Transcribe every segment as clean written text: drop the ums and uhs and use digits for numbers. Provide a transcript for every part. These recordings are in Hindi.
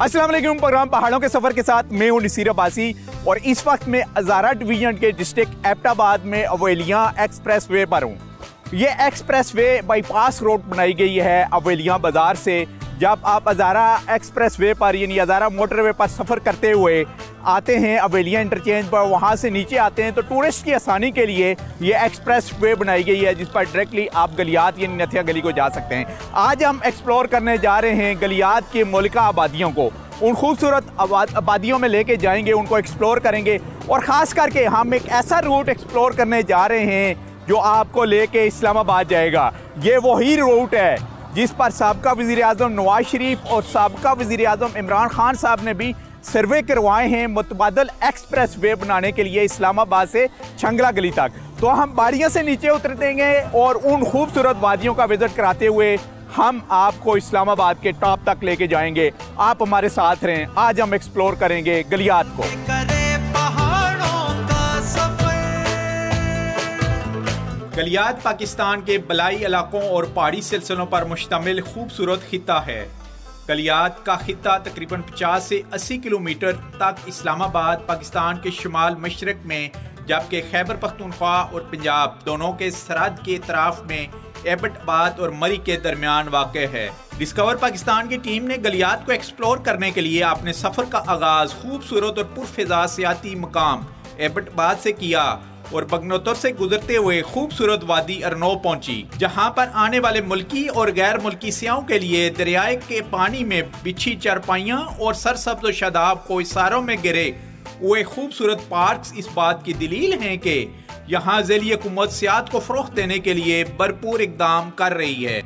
अस्सलाम वालेकुम। प्रोग्राम पहाड़ों के सफर के साथ मैं हूं नसीर अब्बासी और इस वक्त मैं हज़ारा डिवीजन के डिस्ट्रिक्ट एबटाबाद में अवेलियां एक्सप्रेस वे पर हूं। ये एक्सप्रेस वे बाईपास रोड बनाई गई है अवेलियां बाजार से। जब आप हज़ारा एक्सप्रेस वे पर यानी हज़ारा मोटरवे पर सफ़र करते हुए आते हैं अवेलियां इंटरचेंज पर, वहाँ से नीचे आते हैं तो टूरिस्ट की आसानी के लिए ये एक्सप्रेस वे बनाई गई है जिस पर डायरेक्टली आप गलियात यानी नथिया गली को जा सकते हैं। आज हम एक्सप्लोर करने जा रहे हैं गलियात के मौलिका आबादियों को। उन खूबसूरत आबादियों में लेके जाएंगे, उनको एक्सप्लोर करेंगे और ख़ास करके हम एक ऐसा रूट एक्सप्लोर करने जा रहे हैं जो आपको लेके इस्लामाबाद जाएगा। ये वही रूट है जिस पर साबका वज़ीर आज़म नवाज शरीफ और साबका वज़ीर आज़म इमरान खान साहब ने भी सर्वे करवाए हैं मुतबादल एक्सप्रेस वे बनाने के लिए इस्लामाबाद से छंगला गली तक। तो हम बाड़ियों से नीचे उतरतेंगे और उन खूबसूरत वादियों का विज़िट कराते हुए हम आपको इस्लामाबाद के टॉप तक लेके जाएंगे। आप हमारे साथ रहें। आज हम एक्सप्लोर करेंगे गलियात को। गलियात पाकिस्तान के बलाई इलाकों और पहाड़ी सिलसिलों पर मुश्तमिल खूबसूरत खित्ता है। गलियात का खित्ता तकरीबन 50 से 80 किलोमीटर तक इस्लामाबाद पाकिस्तान के शुमाल मशरक में, जबकि खैबर पख्तूनख्वा और पंजाब दोनों के सरहद के अतराफ में एबटाबाद और मरी के दरमियान वाक़ है। डिस्कवर पाकिस्तान की टीम ने गलियात को एक्सप्लोर करने के लिए अपने सफ़र का आगाज़ खूबसूरत और पुरफिज़ा सियाती मकाम एबटाबाद से किया और बगनोतर से गुजरते हुए खूबसूरत वादी अरनोव पहुंची, जहां पर आने वाले मुल्की और गैर मुल्की सियाहों के लिए दरियाए के पानी में बिछी चारपाइयां और सरसब्ज़ और शादाब को इशारों में गिरे हुए खूबसूरत पार्क्स इस बात की दलील हैं कि यहाँ ज़ैली हुकूमत सियाहत को फ़रोग़ देने के लिए भरपूर इक़दाम कर रही है।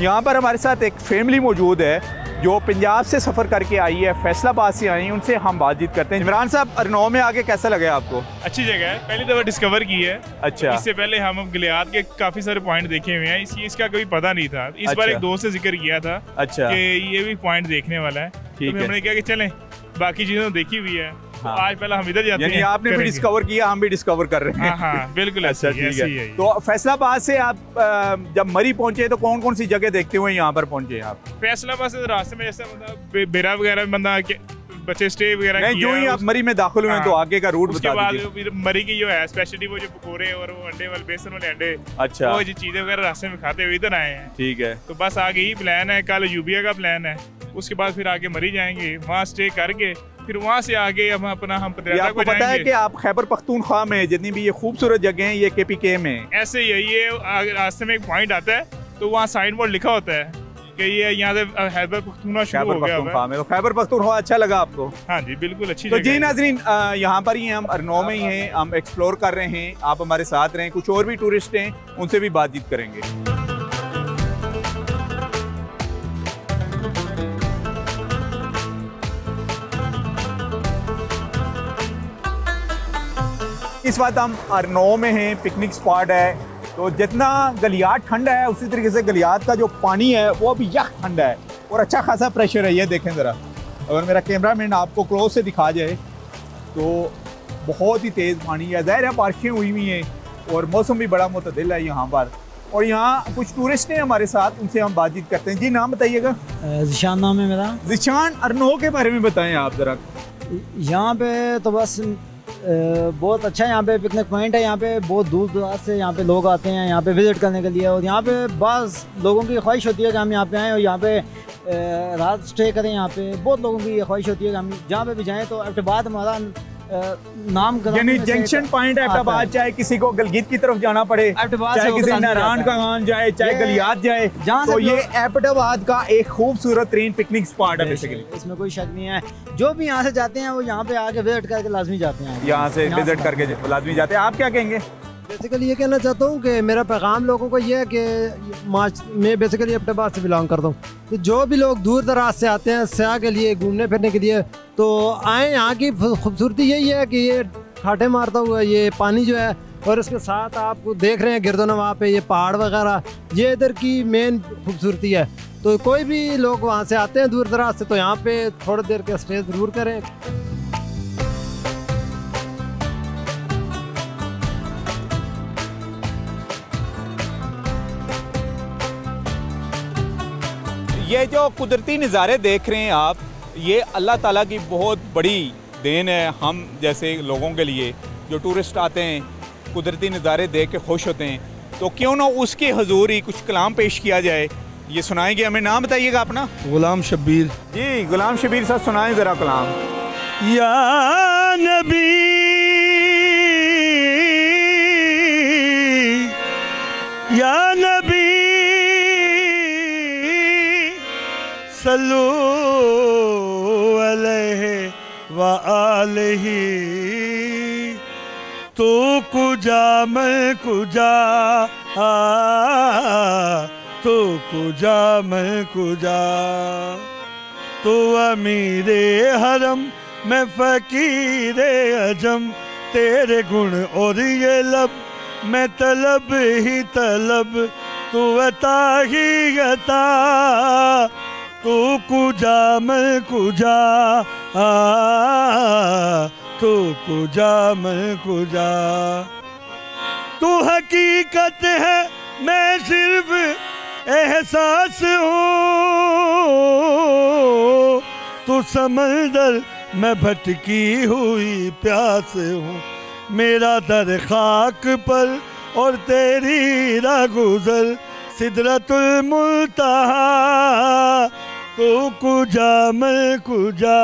यहाँ पर हमारे साथ एक फैमिली मौजूद है जो पंजाब से सफ़र करके आई है, फैसलाबाद से आई है। उनसे हम बातचीत करते हैं। इमरान साहब, अरनोव में आके कैसा लगा आपको? अच्छी जगह है, पहली दफ़ा डिस्कवर की है। अच्छा। इससे पहले हम गलियात के काफ़ी सारे पॉइंट देखे हुए हैं, इसका कभी पता नहीं था। इस बार एक दोस्त से जिक्र किया था कि ये भी पॉइंट देखने वाला है, तो हमने कहा कि चलें, बाकी चीज़ें तो देखी हुई है। हाँ। आज पहले हम इधर जाते हैं। आपने भी डिस्कवर किया, हम भी डिस्कवर कर रहे हैं। हाँ, बिल्कुल। अच्छा, ठीक है। तो फैसलाबाद से आप जब मरी पहुंचे तो कौन कौन सी जगह देखते हुए यहाँ पर पहुंचे आप? फैसलाबाद से रास्ते में जैसे मतलब बेरा वगैरह बंदा बच्चे स्टे वगैरह नहीं, जो ही आप मरी में दाखिल हुए तो आगे का रूट उसके बाद मरी की जो है स्पेशलिटी वो जो पकोड़े और वो अंडे वाले बेसन वाले अंडे, अच्छा, वो जो चीजें वगैरह रास्ते में खाते हुए इधर आए हैं। ठीक है। तो बस आगे ही प्लान है, कल यूबिया का प्लान है, उसके बाद फिर आगे मरी जाएंगे, वहाँ स्टे करके फिर वहाँ से आगे हम अपना आपको पता है कि आप खैबर पख्तूनख्वा में जितनी भी ये खूबसूरत जगह हैं ये KPK में ऐसे ये रास्ते में एक पॉइंट आता है तो वहाँ साइन बोर्ड लिखा होता है कि ये यहाँ से खैबर पख्तूनख्वा शुरू हो गया है। तो खैबर पख्तूनख्वा अच्छा लगा आपको? हाँ जी, बिल्कुल अच्छी तो जी नाज़रीन, यहाँ पर ही हम अरनोव में ही हैं, हम एक्सप्लोर कर रहे हैं। आप हमारे साथ रहें। कुछ और भी टूरिस्ट हैं, उनसे भी बातचीत करेंगे। इस वक्त हम अरनोव में हैं, पिकनिक स्पॉट है। तो जितना गलियात ठंडा है उसी तरीके से गलियात का जो पानी है वो भी यख ठंडा है और अच्छा खासा प्रेशर है। ये देखें ज़रा, अगर मेरा कैमरामैन आपको क्लोज से दिखा जाए तो बहुत ही तेज़ पानी है। ज़ाहिर है बारिशें हुई हुई हैं और मौसम भी बड़ा मुतदिल है यहाँ पर। और यहाँ कुछ टूरिस्ट हैं हमारे साथ, उनसे हम बातचीत करते हैं। जी, नाम बताइएगा। ज़िशान नाम है मेरा। ज़िशान, अरनोव के बारे में बताएं आप ज़रा। यहाँ पे तो बस बहुत अच्छा यहाँ पे पिकनिक पॉइंट है। यहाँ पे बहुत दूर दराज से यहाँ पे लोग आते हैं यहाँ पे विज़िट करने के लिए। और यहाँ पे बाज़ लोगों की ख्वाहिश होती है कि हम यहाँ पे आएँ और यहाँ पे रात स्टे करें। यहाँ पे बहुत लोगों की ये ख्वाहिश होती है कि हम जहाँ पे भी जाएँ तो एबटाबाद हमारा नाम यानी जंक्शन पॉइंट है एबटाबाद। चाहे किसी को गलगित की तरफ जाना पड़े, चाहे किसी नारायण का गान जाए, चाहे गलियात जाए, तो ये एबटाबाद का एक खूबसूरत तरीन पिकनिक स्पॉट है बेसिकली। इसमें कोई शक नहीं है। जो भी यहाँ से जाते हैं वो यहाँ पे आके विजिट करके लाजमी जाते हैं। यहाँ से विजिट करके लाजमी जाते हैं। आप क्या कहेंगे? बेसिकली ये कहना चाहता हूँ कि मेरा पैगाम लोगों को ये है कि मैं बेसिकली एबटाबाद से बिलोंग करता हूँ। तो जो भी लोग दूर दराज से आते हैं सयाह के लिए, घूमने फिरने के लिए, तो आए। यहाँ की खूबसूरती यही है कि ये ठाटे मारता हुआ ये पानी जो है और इसके साथ आप देख रहे हैं गिरदोनवा पे ये पहाड़ वगैरह, ये इधर की मेन खूबसूरती है। तो कोई भी लोग वहाँ से आते हैं दूर दराज से तो यहाँ पे थोड़ी देर का स्टे ज़रूर करें। ये जो कुदरती नज़ारे देख रहे हैं आप, ये अल्लाह ताला की बहुत बड़ी देन है हम जैसे लोगों के लिए, जो टूरिस्ट आते हैं कुदरती नज़ारे देख के खुश होते हैं। तो क्यों ना उसके हुजूर ही कुछ कलाम पेश किया जाए, ये सुनाएंगे। हमें नाम बताइएगा अपना। गुलाम शब्बीर जी, गुलाम शब्बीर साहब सुनाएं ज़रा कलाम। या नबी या नबी सल्लू अलैहि व आलिही, तू कुजा मैं कुजा, तू कुजा मैं कुजा, तू अमीरे हरम मैं फ़कीरे अजम, तेरे गुण और ये लब मैं तलब ही तलब, तू अता ही अता, तू कुजा मैं कुजा, तू कुजा मैं कुजा, तू हकीकत है मैं सिर्फ एहसास हूँ, तू समंदर मैं भटकी हुई प्यास हूँ, मेरा दर खाक पर और तेरी राह गुज़र सिदरतुल मुंतहा, तू कुजा मैं कुजा।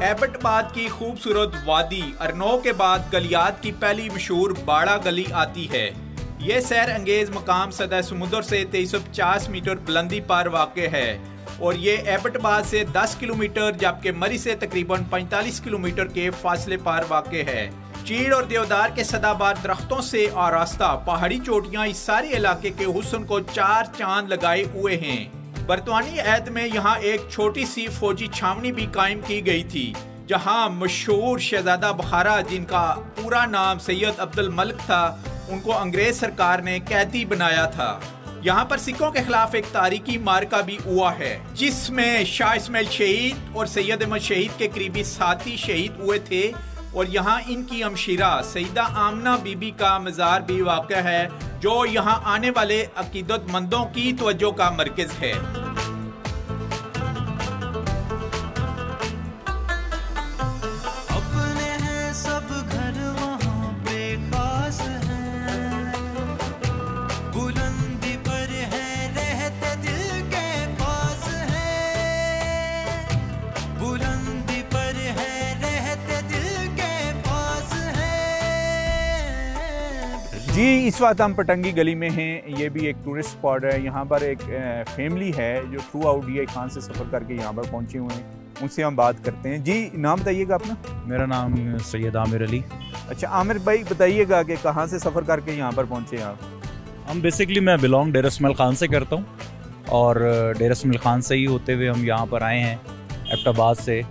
एबटाबाद की खूबसूरत वादी अरनौ के बाद गलियात की पहली मशहूर बाड़ा गली आती है। ये सैर अंगेज मकाम सतह समुद्र से 2350 मीटर बुलंदी पर वाक़ है और ये एबटाबाद से 10 किलोमीटर जबकि मरी से तकरीबन 45 किलोमीटर के फासले पर वाक़ है। चीड़ और देवदार के सदाबहार दरख्तों से आरास्ता पहाड़ी चोटियाँ इस सारे इलाके के हुस्न को चार चांद लगाए हुए हैं। बरतानी अहद में यहाँ एक छोटी सी फौजी छावनी भी कायम की गई थी, जहाँ मशहूर शहजादा बुखारा, जिनका पूरा नाम सैयद अब्दुल मलिक था, उनको अंग्रेज सरकार ने कैदी बनाया था। यहाँ पर सिखों के खिलाफ एक तारीखी मार्का भी हुआ है, जिसमें शाह इस्माइल शहीद और सैयद अहमद शहीद के करीबी साथी शहीद हुए थे और यहाँ इनकी हमशीरा सईदा आमना बीबी का मज़ार भी वाक़ है, जो यहाँ आने वाले अकीदतमंदों की तवज्जो का मरकज़ है। जी, इस वक्त हम पटंगी गली में हैं। ये भी एक टूरिस्ट स्पॉट है। यहाँ पर एक फैमिली है जो थ्रू आउट DI खान से सफ़र करके यहाँ पर पहुँचे हुए हैं, उनसे हम बात करते हैं। जी, नाम बताइएगा अपना। मेरा नाम सैयद आमिर अली। अच्छा आमिर भाई, बताइएगा कि कहाँ से सफ़र करके यहाँ पर पहुँचे हैं आप? हम बेसिकली मैं बिलोंग डेरा इस्माइल खान से करता हूँ और डेरा इस्माइल खान से ही होते हुए हम यहाँ पर आए हैं एबटाबाद से,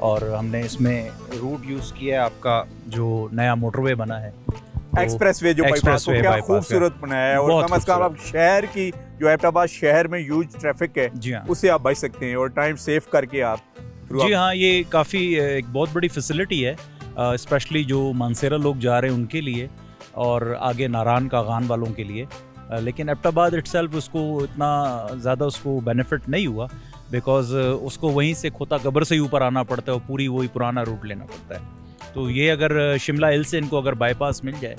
और हमने इसमें रूट यूज़ किया है आपका जो नया मोटरवे बना है, एक्सप्रेसवे, जो बाईपास को क्या खूबसूरत बनाया है। और कम से कम आप शहर की जो एबटाबाद शहर में ह्यूज ट्रैफिक है उससे आप बच सकते हैं और टाइम सेव करके आप। जी हाँ, ये काफ़ी एक बहुत बड़ी फैसिलिटी है, स्पेशली जो मानसेरा लोग जा रहे हैं उनके लिए और आगे नारायण कागान वालों के लिए। लेकिन एबटाबाद इटसेल्फ उसको इतना ज़्यादा उसको बेनिफिट नहीं हुआ, बिकॉज उसको वहीं से खोता कब्र से ही ऊपर आना पड़ता है और पूरी वही पुराना रूट लेना पड़ता है। तो ये अगर शिमला हिल से इनको अगर बाईपास मिल जाए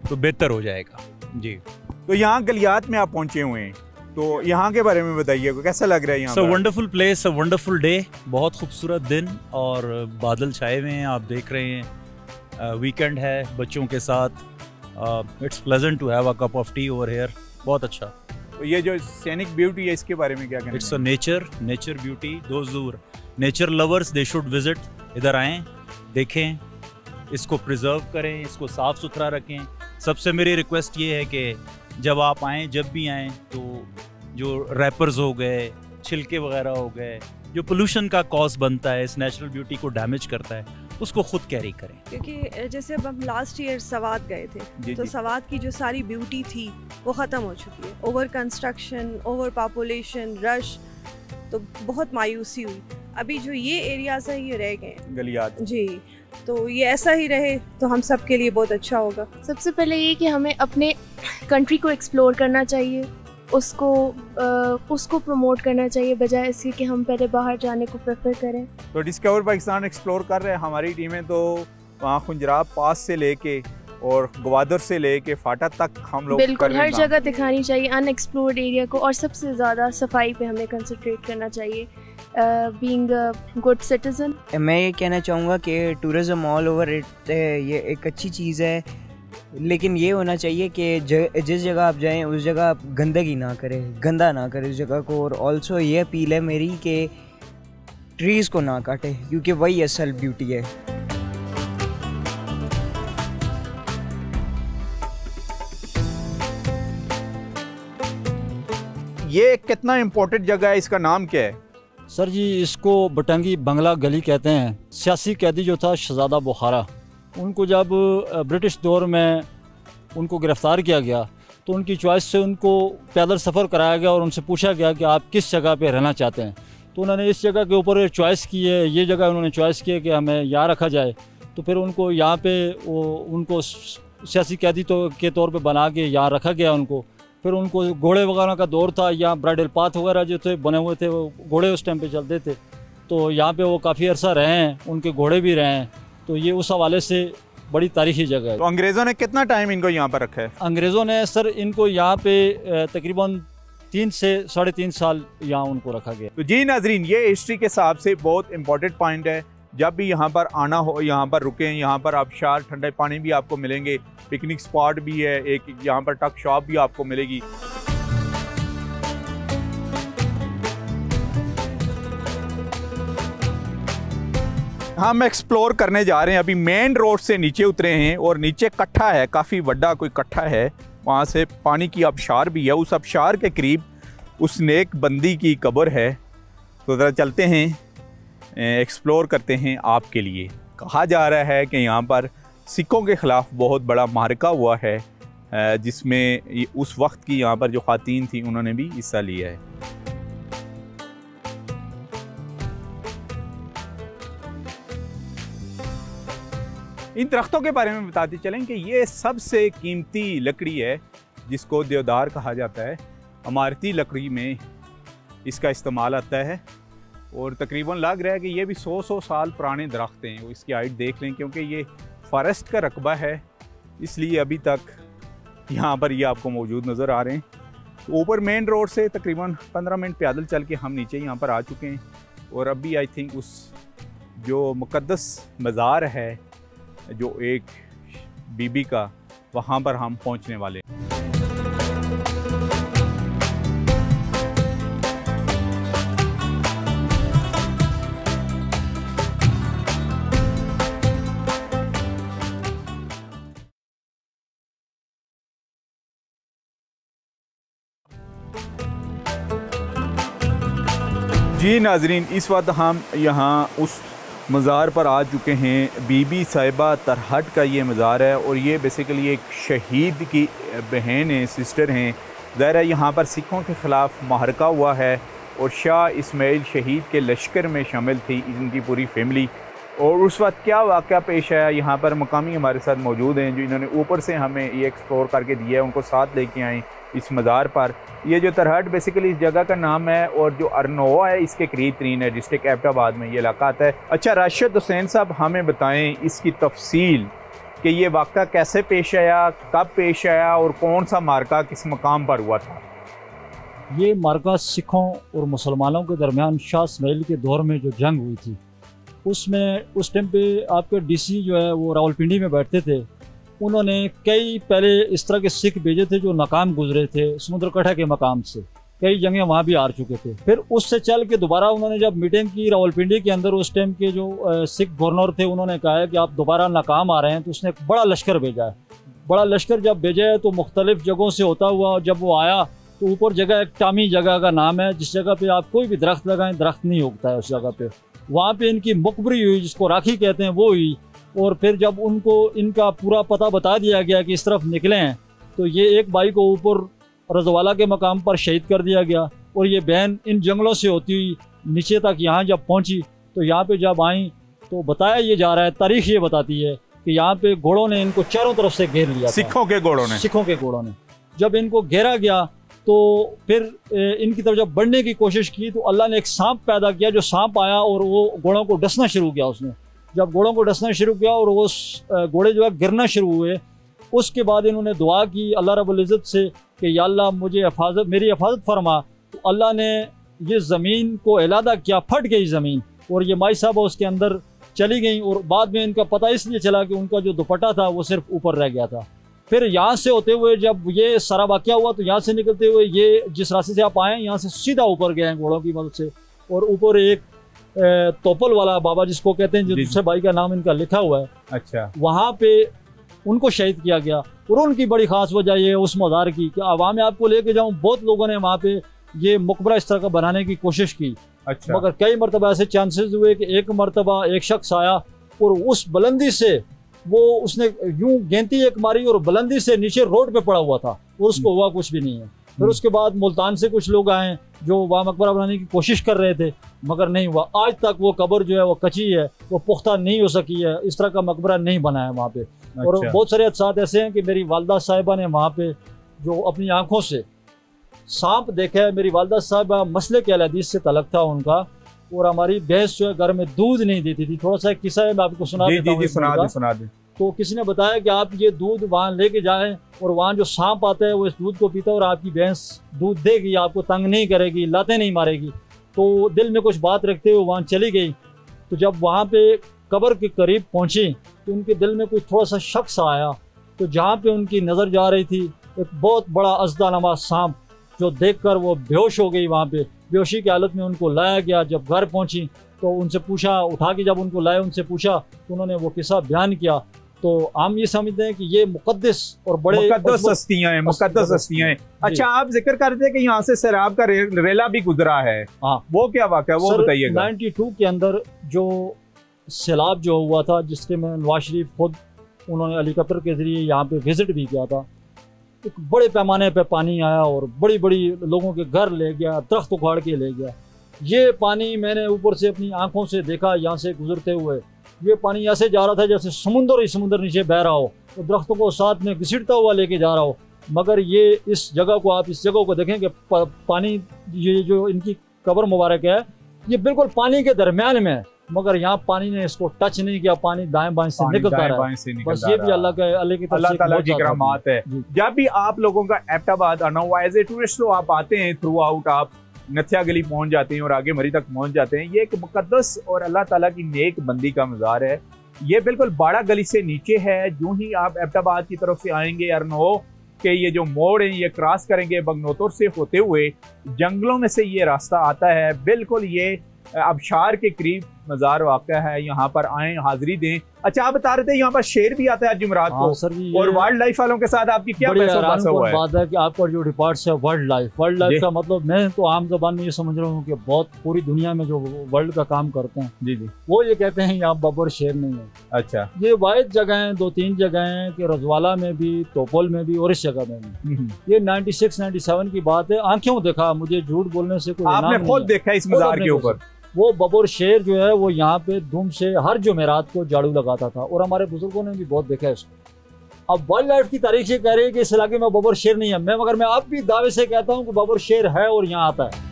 तो बेहतर हो जाएगा। जी, तो यहाँ गलियात में आप पहुँचे हुए हैं, तो यहाँ के बारे में बताइए, कैसा लग रहा है यहाँ? वंडरफुल प्लेस, वंडरफुल डे, बहुत खूबसूरत दिन और बादल छाए हुए हैं, आप देख रहे हैं। वीकेंड है बच्चों के साथ, it's pleasant to have a cup of tea over here. बहुत अच्छा। तो ये जो सैनिक ब्यूटी है इसके बारे में क्या कहना है? It's a nature beauty, those दूर nature lovers they should visit. इधर आएँ, देखें, इसको प्रिजर्व करें, इसको साफ़ सुथरा रखें। सबसे मेरी रिक्वेस्ट ये है कि जब आप आएँ, जब भी आएँ, तो जो रैपर्स हो गए, छिलके वगैरह हो गए, जो पोल्यूशन का कॉज बनता है, इस नेचुरल ब्यूटी को डैमेज करता है, उसको खुद कैरी करें। क्योंकि जैसे अब हम लास्ट ईयर सवात गए थे, तो सवात की जो सारी ब्यूटी थी वो ख़त्म हो चुकी है। Over construction, over population, rush, तो बहुत मायूसी हुई। अभी जो ये एरियाज हैं ये रह गए, गलियात। जी, तो ये ऐसा ही रहे तो हम सब के लिए बहुत अच्छा होगा। सबसे पहले ये कि हमें अपने कंट्री को एक्सप्लोर करना चाहिए, उसको प्रमोट करना चाहिए, बजाय इसके कि हम पहले बाहर जाने को प्रेफर करें। तो डिस्कवर पाकिस्तान एक्सप्लोर कर रहे हैं हमारी टीमें, तो वहाँ खुंजराब पास से लेके और गवादर से लेके फाटा तक हम लोग बिल्कुल हर जगह दिखानी चाहिए अनएक्सप्लोर्ड एरिया को, और सबसे ज़्यादा सफाई पे हमें कंसंट्रेट करना चाहिए, बीइंग अ गुड सिटीजन। मैं ये कहना चाहूँगा कि टूरिज़्म ऑल ओवर इट ये एक अच्छी चीज़ है, लेकिन ये होना चाहिए कि जिस जगह आप जाएं उस जगह आप गंदगी ना करें, गंदा ना करें उस जगह को। और ऑल्सो ये अपील है मेरी कि ट्रीज़ को ना काटें, क्योंकि वही असल ब्यूटी है। ये कितना इम्पोर्टेंट जगह है, इसका नाम क्या है? सर जी इसको बटंगी बंगला गली कहते हैं। सियासी कैदी जो था शहजादा बुखारा, उनको जब ब्रिटिश दौर में उनको गिरफ़्तार किया गया तो उनकी चॉइस से उनको पैदल सफ़र कराया गया और उनसे पूछा गया कि आप किस जगह पे रहना चाहते हैं। तो उन्होंने इस जगह के ऊपर चॉइस की है, ये जगह उन्होंने चॉइस की है कि हमें यहाँ रखा जाए। तो फिर उनको यहाँ पे उनको सियासी कैदी के तौर पे बना के यहाँ रखा गया उनको। फिर उनको घोड़े वगैरह का दौर था, यहाँ ब्राइडल पाथ वगैरह जो थे बने हुए थे, वो घोड़े उस टाइम पे चलते थे, तो यहाँ पे वो काफ़ी अर्सा रहे हैं, उनके घोड़े भी रहे हैं। तो ये उस हवाले से बड़ी तारीखी जगह है। तो अंग्रेज़ों ने कितना टाइम इनको यहाँ पर रखा है? अंग्रेज़ों ने सर इनको यहाँ पे तकरीबन 3 से 3.5 साल यहाँ उनको रखा गया। तो जी नाजरीन, ये हिस्ट्री के हिसाब से बहुत इंपॉर्टेंट पॉइंट है। जब भी यहाँ पर आना हो, यहाँ पर रुकें, यहाँ पर आबशार ठंडे पानी भी आपको मिलेंगे, पिकनिक स्पॉट भी है, एक यहाँ पर टक शॉप भी आपको मिलेगी। हम एक्सप्लोर करने जा रहे हैं, अभी मेन रोड से नीचे उतरे हैं और नीचे कट्ठा है, काफ़ी बड़ा कोई कट्ठा है, वहाँ से पानी की आबशार भी है। उस आबशार के करीब उस नेक बंदी की कब्र है। तो ज़रा चलते हैं, एक्सप्लोर करते हैं आपके लिए। कहा जा रहा है कि यहाँ पर सिखों के ख़िलाफ़ बहुत बड़ा मारका हुआ है, जिसमें उस वक्त की यहाँ पर जो ख़वातीन थी उन्होंने भी हिस्सा लिया है। इन दरख्तों के बारे में बताते चलें कि ये सबसे कीमती लकड़ी है, जिसको देवदार कहा जाता है। इमारती लकड़ी में इसका इस्तेमाल आता है और तकरीबन लग रहा है कि ये भी 100 साल पुराने दरख्त हैं। वो इसकी हाइट देख लें, क्योंकि ये फॉरेस्ट का रकबा है, इसलिए अभी तक यहाँ पर ये आपको मौजूद नज़र आ रहे हैं। तो ऊपर मेन रोड से तकरीबन 15 मिनट पैदल चल के हम नीचे यहाँ पर आ चुके हैं और अभी आई थिंक उस जो मुक़द्दस मज़ार है जो एक बीबी का, वहाँ पर हम पहुँचने वाले हैं। जी नाजरीन, इस वक्त हम यहाँ उस मज़ार पर आ चुके हैं। बीबी साहिबा तरहट का ये मज़ार है और ये बेसिकली एक शहीद की बहन है, सिस्टर हैं। ज़ाहिर है यहाँ पर सिखों के ख़िलाफ़ मारका हुआ है और शाह इस्माइल शहीद के लश्कर में शामिल थी इनकी पूरी फैमिली। और उस वक्त क्या वाक़या पेश आया, यहाँ पर मकामी हमारे साथ मौजूद हैं जो इन्होंने ऊपर से हमें ये एक्सप्लोर करके दिया है, उनको साथ लेके आए इस मज़ार पर। ये जो तरहट बेसिकली इस जगह का नाम है और जो अरनोवा है इसके करीब तरीन है, डिस्ट्रिक्ट एबटाबाद में ये इलाका आता है। अच्छा राशिद हुसैन साहब, हमें बताएं इसकी तफसील कि ये वाक़या कैसे पेश आया, कब पेश आया और कौन सा मार्का किस मकाम पर हुआ था? ये मार्का सिखों और मुसलमानों के दरमियान शाह इस्माइल के दौर में जो जंग हुई थी, उसमें उस टाइम पे आपके डीसी जो है वो रावलपिंडी में बैठते थे। उन्होंने कई पहले इस तरह के सिख भेजे थे जो नाकाम गुजरे थे समुद्र कट्ठा के मकाम से, कई जंगें वहाँ भी हार चुके थे। फिर उससे चल के दोबारा उन्होंने जब मीटिंग की रावलपिंडी के अंदर, उस टाइम के जो सिख गवर्नर थे उन्होंने कहा है कि आप दोबारा नाकाम आ रहे हैं, तो उसने एक बड़ा लश्कर भेजा है। बड़ा लश्कर जब भेजा है तो मुख्तलिफ जगहों से होता हुआ जब वो आया तो ऊपर जगह एक टामी जगह का नाम है, जिस जगह पे आप कोई भी दरख्त लगाएं दरख्त नहीं उगता है उस जगह पे। वहाँ पे इनकी मुकबरी हुई, जिसको राखी कहते हैं, वो हुई। और फिर जब उनको इनका पूरा पता बता दिया गया कि इस तरफ निकले हैं, तो ये एक भाई को ऊपर रजवाला के मकाम पर शहीद कर दिया गया और ये बहन इन जंगलों से होती हुई नीचे तक यहाँ जब पहुँची तो यहाँ पे जब आई तो बताया ये जा रहा है, तारीख ये बताती है कि यहाँ पे घोड़ों ने इनको चारों तरफ से घेर लिया, सिखों के घोड़ों ने। जब इनको घेरा गया तो फिर इनकी तरफ जब बढ़ने की कोशिश की तो अल्लाह ने एक सांप पैदा किया, जो सांप आया और वो घोड़ों को डसना शुरू किया। उसने जब घोड़ों को डसना शुरू किया और वो घोड़े जो है गिरना शुरू हुए, उसके बाद इन्होंने दुआ की अल्लाह रब्बुल इज़्ज़त से कि या अल्लाह मुझे मेरी हिफाजत फरमा। तो अल्लाह ने ये ज़मीन को अलहदा किया, फट गई ज़मीन और ये माई साहबा उसके अंदर चली गई। और बाद में इनका पता इसलिए चला कि उनका जो दुपट्टा था वो सिर्फ ऊपर रह गया था। फिर यहाँ से होते हुए जब ये सारा वाक़या हुआ तो यहाँ से निकलते हुए ये जिस रास्ते से आप आए यहाँ से सीधा ऊपर गए हैं घोड़ों की मदद से, और ऊपर एक तोपल वाला बाबा जिसको कहते हैं, जो दूसरे भाई का नाम इनका लिखा हुआ है, अच्छा, वहाँ पे उनको शहीद किया गया। और उनकी बड़ी ख़ास वजह ये है उस मज़ार की कि अब मैं आपको लेके जाऊँ, बहुत लोगों ने वहाँ पे ये मकबरा इस तरह का बनाने की कोशिश की, अच्छा, मगर कई मरतबा ऐसे चांसेस हुए कि एक मरतबा एक शख्स आया और उस बुलंदी से वो उसने यूं गेंती एक मारी और बुलंदी से नीचे रोड पे पड़ा हुआ था और उसको हुआ कुछ भी नहीं है। फिर उसके बाद मुल्तान से कुछ लोग आए जो वहाँ मकबरा बनाने की कोशिश कर रहे थे, मगर नहीं हुआ। आज तक वो कब्र जो है वो कच्ची है, वो पुख्ता नहीं हो सकी है, इस तरह का मकबरा नहीं बना है वहाँ पे। और बहुत सारे हादसात ऐसे हैं कि मेरी वालदा साहिबा ने वहाँ पे जो अपनी आँखों से सांप देखा है। मेरी वालदा साहिबा मसले के हदीस से तलक था उनका, और हमारी भैंस जो है घर में दूध नहीं देती थी। थोड़ा सा एक किस्सा है, मैं आपको सुना देता हूँ। तो किसी ने बताया कि आप ये दूध वहाँ लेके जाएं और वहाँ जो सांप आता है वो इस दूध को पीता है और आपकी भैंस दूध देगी, आपको तंग नहीं करेगी, लातें नहीं मारेगी। तो दिल में कुछ बात रखते हुए वहाँ चली गई। तो जब वहाँ पे कब्र के करीब पहुँची तो उनके दिल में कुछ थोड़ा सा शक सा आया। तो जहाँ पे उनकी नज़र जा रही थी एक बहुत बड़ा अज़दा सांप, जो देखकर वो बेहोश हो गई। वहाँ पे बेहोशी की हालत में उनको लाया गया। जब घर पहुँची तो उनसे पूछा, उठा के जब उनको लाए उनसे पूछा तो उन्होंने वो किस्सा बयान किया। तो हम ये समझते हैं कि ये मुकद्दस और बड़े मुकद्दस हस्तियां हैं। अच्छा, आप जिक्र करते हैं कि यहाँ से सैराब का रेला भी गुजरा है, हाँ, वो क्या वाक़या है, वो बताइएगा। 92 के अंदर जो सैलाब जो हुआ था, जिसके में नवाज शरीफ खुद उन्होंने हेलीकॉप्टर के जरिए यहाँ पे विजिट भी किया था। एक बड़े पैमाने पे पानी आया और बड़ी बड़ी लोगों के घर ले गया, दरख्त उखाड़ के ले गया। ये पानी मैंने ऊपर से अपनी आंखों से देखा, यहाँ से गुजरते हुए ये पानी ऐसे जा रहा था जैसे समुंदर नीचे बह रहा हो, तो दरख्तों को साथ में घसीटता हुआ लेके जा रहा हो। मगर ये इस जगह को देखें कि पानी, ये जो इनकी कब्र मुबारक है, ये बिल्कुल पानी के दरमियान में है, मगर यहाँ पानी ने इसको टच नहीं किया, पानी दाएं बाएं से निकलता रहा है। बस ये भी अल्लाह की ताला की करामात है। जब भी आप लोगों का एबटाबाद आना हुआ एज ए टूरिस्ट, तो आप आते हैं थ्रू आउट, आप नथिया गली पहुंच जाते हैं और आगे मरी तक पहुंच जाते हैं। ये एक मुकद्दस और अल्लाह ताला की नेक बंदी का मज़ार है। ये बिल्कुल बाड़ा गली से नीचे है। जो ही आप एबटाबाद की तरफ से आएंगे अरनो के ये जो मोड़ है, ये क्रॉस करेंगे बगनोतर से होते हुए, जंगलों में से ये रास्ता आता है। बिल्कुल ये अबशार के करीब मज़ार वाक़या है। यहाँ पर आए, हाजिरी दें। अच्छा, आप बता रहे थे यहाँ पर शेर भी आता है जुमरात को, और वाइल्ड लाइफ वालों के साथ आपकी क्या बात है कि आपका जो डिपार्ट है वर्ल्ड लाइफ का मतलब, मैं तो आम जबान में ये समझ रहा हूँ कि बहुत पूरी दुनिया में जो वर्ल्ड का काम करते हैं जी वो ये कहते हैं यहाँ बबर शेर नहीं है। अच्छा, ये वाहिद जगह है, 2-3 जगह हैं कि रजवाला में भी, तोपल में भी और इस जगह में भी। ये 96-97 की बात है। आंखों देखा, मुझे झूठ बोलने से कोई, आपने खुद देखा इस मज़ार के ऊपर। वो बबर शेर जो है वो यहाँ पे धूम से हर जुमेरात को झाड़ू लगाता था, और हमारे बुजुर्गों ने भी बहुत देखा है इसको। अब वाइल्ड लाइफ की तारीख ये कह रही है कि इस इलाके में बबर शेर नहीं है, मगर मैं अब भी दावे से कहता हूँ कि बबर शेर है और यहाँ आता है।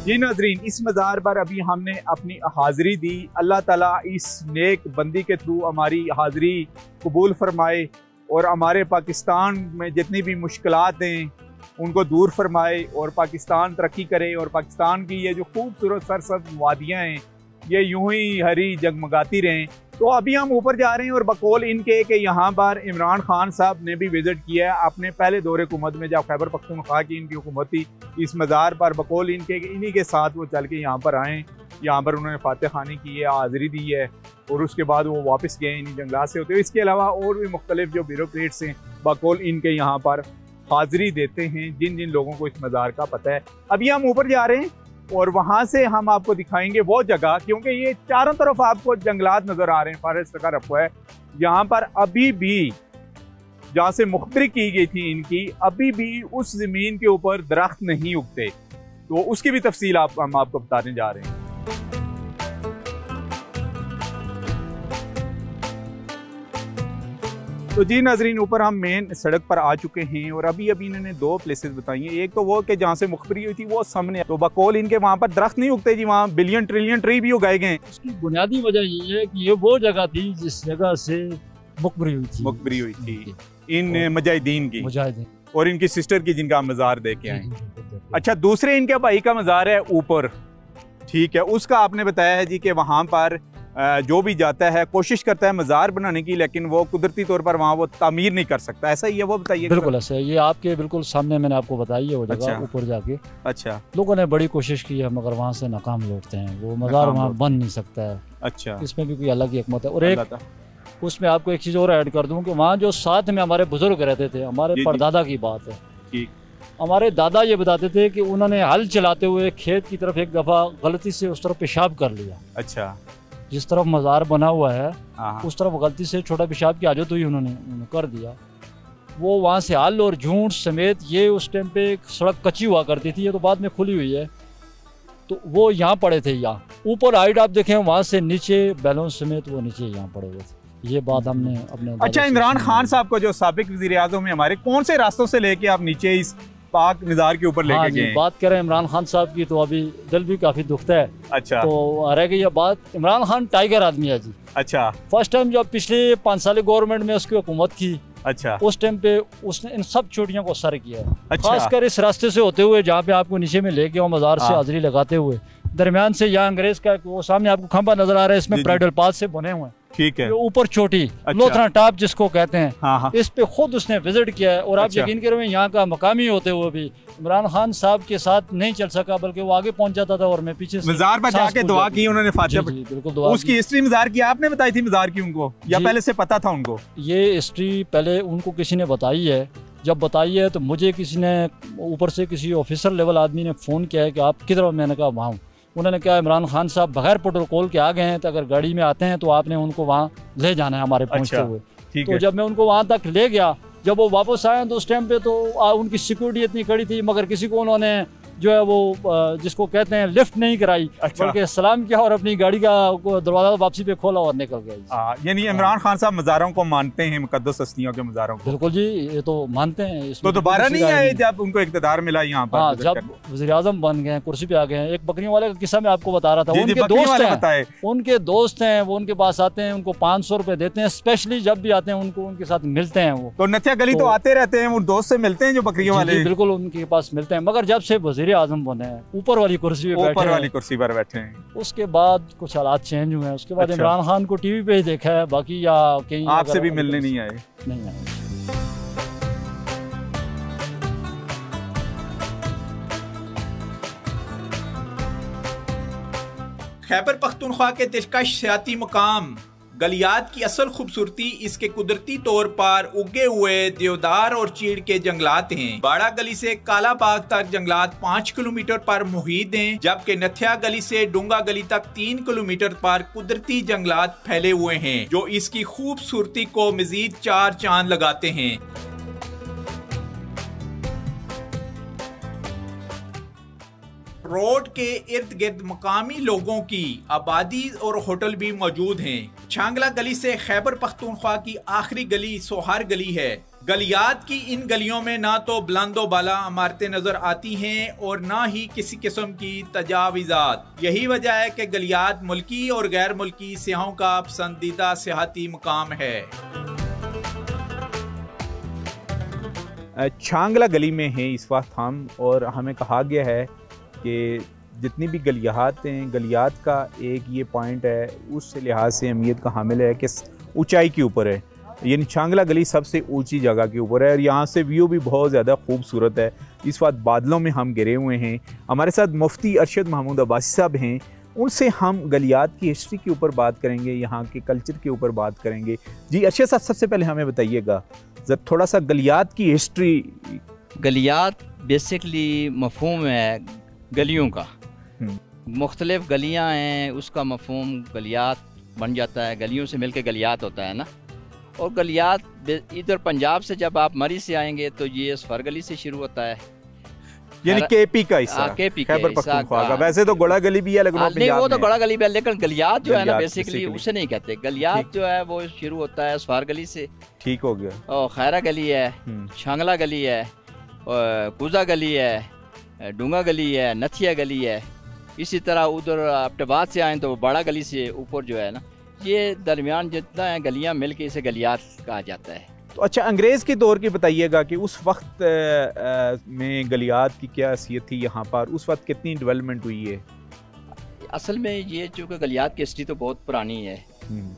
जी नाज़रीन, इस मज़ार पर अभी हमने अपनी हाजिरी दी। अल्लाह ताला इस नेक बंदी के थ्रू हमारी हाजिरी कबूल फरमाए और हमारे पाकिस्तान में जितनी भी मुश्किलात हैं उनको दूर फरमाए, और पाकिस्तान तरक्की करे, और पाकिस्तान की ये जो खूबसूरत सरसब्ज़ वादियाँ हैं ये यूं ही हरी जगमगाती रहें। तो अभी हम ऊपर जा रहे हैं, और बकौल इनके कि यहाँ पर इमरान खान साहब ने भी विज़िट किया है अपने पहले दौरे हुकूमत में, जब खैबर पख्तूनख्वा की इनकी हुकूमत थी। इस मज़ार पर बकौल इनके इन्हीं के साथ वो चल के यहाँ पर आएँ, यहाँ पर उन्होंने फातह खानी की है, हाज़िरी दी है, और उसके बाद वो वापस गए इन्हीं जंगलात से होते हुए। इसके अलावा और भी मुख्तलिफ जो ब्यूरोक्रेट्स हैं बकौल इनके यहाँ पर हाज़िरी देते हैं, जिन जिन लोगों को इस मज़ार का पता है। अभी हम ऊपर जा रहे हैं और वहाँ से हम आपको दिखाएंगे वो जगह, क्योंकि ये चारों तरफ आपको जंगलात नज़र आ रहे हैं, फॉरेस्ट का रखा है। यहाँ पर अभी भी जहाँ से मुखबरी की गई थी इनकी, अभी भी उस ज़मीन के ऊपर दरख्त नहीं उगते। तो उसकी भी तफसील हम आपको बताने जा रहे हैं। तो जी नाजरीन, ऊपर हम मेन सड़क पर आ चुके हैं और अभी इन्होंने 2 प्लेसेस बताई हैं। एक तो वो कि जहाँ से मुखबरी हुई थी वो सामने, तो बकौल इनके वहाँ पर दरख्त नहीं उगते जी, वहाँ बिलियन ट्रिलियन ट्री भी उगाए गए हैं। उसकी बुनियादी वजह ये है कि ये वो जगह थी जिस जगह से मुखबरी हुई थी इन मुजाहिदीन की, और इनकी सिस्टर की, जिनका हम मज़ार देख के आए। अच्छा, दूसरे इनके भाई का मज़ार है ऊपर, ठीक है, उसका आपने बताया है जी कि वहाँ पर जो भी जाता है कोशिश करता है मज़ार बनाने की, लेकिन वो कुदरती तौर पर वहाँ वो तामीर नहीं कर सकता, ऐसा ही है? वो बताइए। बिल्कुल ऐसा है, ये आपके बिल्कुल सामने मैंने आपको बताई है वो जगह ऊपर जाके। अच्छा, लोगों ने बड़ी कोशिश की है मगर वहाँ से नाकाम लौटते हैं, वो मज़ार वहाँ बन नहीं सकता है। अच्छा, इसमें भी कोई अलग ही हिकमत है। और एक उसमें आपको एक चीज़ और ऐड कर दूँ कि वहाँ जो साथ में हमारे बुजुर्ग रहते थे, हमारे परदादा की बात है, हमारे दादा ये बताते थे कि उन्होंने हल चलाते हुए खेत की तरफ एक दफ़ा गलती से उस तरफ पेशाब कर लिया। अच्छा, जिस तरफ मज़ार बना हुआ है उस तरफ गलती से छोटा पेशाब की आदत हुई, उन्होंने कर दिया। वो वहाँ से हल और झूठ समेत, ये उस टाइम पे सड़क कच्ची हुआ करती थी, ये तो बाद में खुली हुई है, तो वो यहाँ पड़े थे। यहाँ ऊपर हाइट आप देखें, वहाँ से नीचे बैलों समेत वो नीचे यहाँ पड़े हुए थे। ये बात हमने अपने। अच्छा, इमरान खान साहब को जो साबिक वज़ीर आज़म है हमारे, कौन से रास्तों से लेके आप नीचे इस पाक मज़ार के ऊपर लेके गए? बात करें इमरान खान साहब की तो अभी दिल भी काफ़ी दुखता है। अच्छा, तो रह गई ये बात, इमरान खान टाइगर आदमी है जी। अच्छा, फर्स्ट टाइम जब पिछले 5 साल गवर्नमेंट में उसकी हुकूमत की, अच्छा, उस टाइम पे उसने इन सब चोटियों को सर किया है। अच्छा, खासकर इस रास्ते से होते हुए जहाँ पे आपको नीचे में लेके और मज़ार से हाजिरी लगाते हुए, दरमियान से यहाँ अंग्रेज का वो सामने आपको खंबा नजर आ रहा है, इसमें ब्राइडल पाथ से बने हुए हैं, ठीक है, ऊपर चोटी। अच्छा। लोथरा टॉप जिसको कहते हैं। हाँ। इस पे खुद उसने विजिट किया है। और आप यकीन करें, यहाँ का मकामी होते हुए भी इमरान खान साहब के साथ नहीं चल सका, बल्कि वो आगे पहुंच जाता था और मैं पीछे से मज़ार पर जाके दुआ की उन्होंने, फातिहा। बिल्कुल दुआ। उसकी हिस्ट्री मज़ार की आपने बताई थी मज़ार की उनको, या पहले से पता था उनको? ये हिस्ट्री पहले उनको किसी ने बताई है। जब बताई है तो मुझे किसी ने ऊपर से, किसी ऑफिसर लेवल आदमी ने फ़ोन किया है कि आप किधर? मैंने कहा वहाँ हूँ। उन्होंने कहा इमरान खान साहब बगैर प्रोटोकॉल के आ गए हैं, तो अगर गाड़ी में आते हैं तो आपने उनको वहाँ ले जाना है हमारे पहुँचते हुए। तो जब मैं उनको वहाँ तक ले गया, जब वो वापस आए तो उस टाइम पे तो उनकी सिक्योरिटी इतनी कड़ी थी, मगर किसी को उन्होंने जो है वो जिसको कहते हैं लिफ्ट नहीं कराई, बल्कि सलाम किया और अपनी गाड़ी का दरवाजा वापसी पे खोला और निकल गया। यानी इमरान खान साहब मज़ारों को मानते हैं, मुकद्दस हस्तियों के मज़ारों को? बिल्कुल जी, ये तो मानते हैं। तो दोबारा नहीं आए जब उनको इक़्तिदार मिला यहाँ पर? हाँ, जब वज़ीर आज़म बन गए, कुर्सी पे आ गए हैं। एक बकरियों वाले का किस्सा मैं आपको बता रहा था। उनके दोस्त हैं, वो उनके पास आते हैं, उनको 500 रुपए देते हैं, स्पेशली जब भी आते हैं उनको उनके साथ मिलते हैं। वो तो नथिया गली तो आते रहते हैं, वो दोस्त से मिलते हैं जो बकरियों वाले? बिल्कुल उनके पास मिलते हैं, मगर जब से वज़ीर आज़म बने हैं, ऊपर वाली कुर्सी पर बैठे हैं, उसके बाद कुछ हालात चेंज हुए हैं। उसके बाद इमरान खान को टीवी पे ही देखा है, बाकी या कहीं आपसे भी मिलने नहीं आए? नहीं आए। खैबर पख्तूनख्वा के दिलकश सियाती मकाम गलियात की असल खूबसूरती इसके कुदरती तौर पर उगे हुए देवदार और चीड़ के जंगलात हैं। बाड़ा गली से काला बाग तक जंगलात 5 किलोमीटर पर मुहित हैं, जबकि नथिया गली से डूंगा गली तक 3 किलोमीटर पर कुदरती जंगलात फैले हुए हैं, जो इसकी खूबसूरती को मजीद 4 चांद लगाते हैं। रोड के इर्द गिर्द मकामी लोगों की आबादी और होटल भी मौजूद हैं। छांगला गली से खैबर पख्तूनख्वा की आखिरी गली सोहार गली है। गलियात की इन गलियों में ना तो बुलंदो बाला इमारतें नजर आती हैं और ना ही किसी किस्म की तजावीज़ात। यही वजह है कि गलियात मुल्की और गैर मुल्की सियाहों का पसंदीदा सियाहती मकाम है। छांगला गली में है इस वक्त हम, और हमें कहा गया है कि जितनी भी गलियात हैं, गलियात का एक ये पॉइंट है, उस लिहाज से अहमियत का हामिल है कि ऊंचाई के ऊपर है। यानी छांगला गली सबसे ऊंची जगह के ऊपर है और यहाँ से व्यू भी बहुत ज़्यादा खूबसूरत है। इस वक्त बादलों में हम घिरे हुए हैं। हमारे साथ मुफ्ती अरशद महमूद अब्बासी साहब हैं, उनसे हम गलियात की हिस्ट्री के ऊपर बात करेंगे, यहाँ के कल्चर के ऊपर बात करेंगे। जी अरशद साहब, सबसे पहले हमें बताइएगा जब थोड़ा सा गलियात की हिस्ट्री। गलियात बेसिकली मफहूम है गलियों का, मुख्तलिफ गलियां हैं, उसका मफहूम गलियात बन जाता है। गलियों से मिलकर गलियात होता है ना। और गलियात इधर पंजाब से जब आप मरी से आएंगे तो ये सफर गली से शुरू होता है, यानी केपी का हिस्सा, खैबर पख्तूनख्वा का। वैसे तो गोड़ा गली भी है, लेकिन नहीं वो तो गोड़ा गली भी है, लेकिन गलियात जो है ना बेसिकली उसे नहीं कहते। गलियात जो है वो शुरू होता है सफार गली से। ठीक हो गया। और खैरा गली है, शांगला गली है, कुजा गली है, डूंगा गली है, नथिया गली है। इसी तरह उधर एबटाबाद से आए तो बड़ा गली से ऊपर जो है ना, ये दरमियान जितना है गलियाँ मिल के इसे गलियात कहा जाता है। तो अच्छा, अंग्रेज़ के दौर की बताइएगा कि उस वक्त में गलियात की क्या हैसियत थी यहाँ पर, उस वक्त कितनी डेवलपमेंट हुई है? असल में ये चूँकि गलियात की हिस्ट्री तो बहुत पुरानी है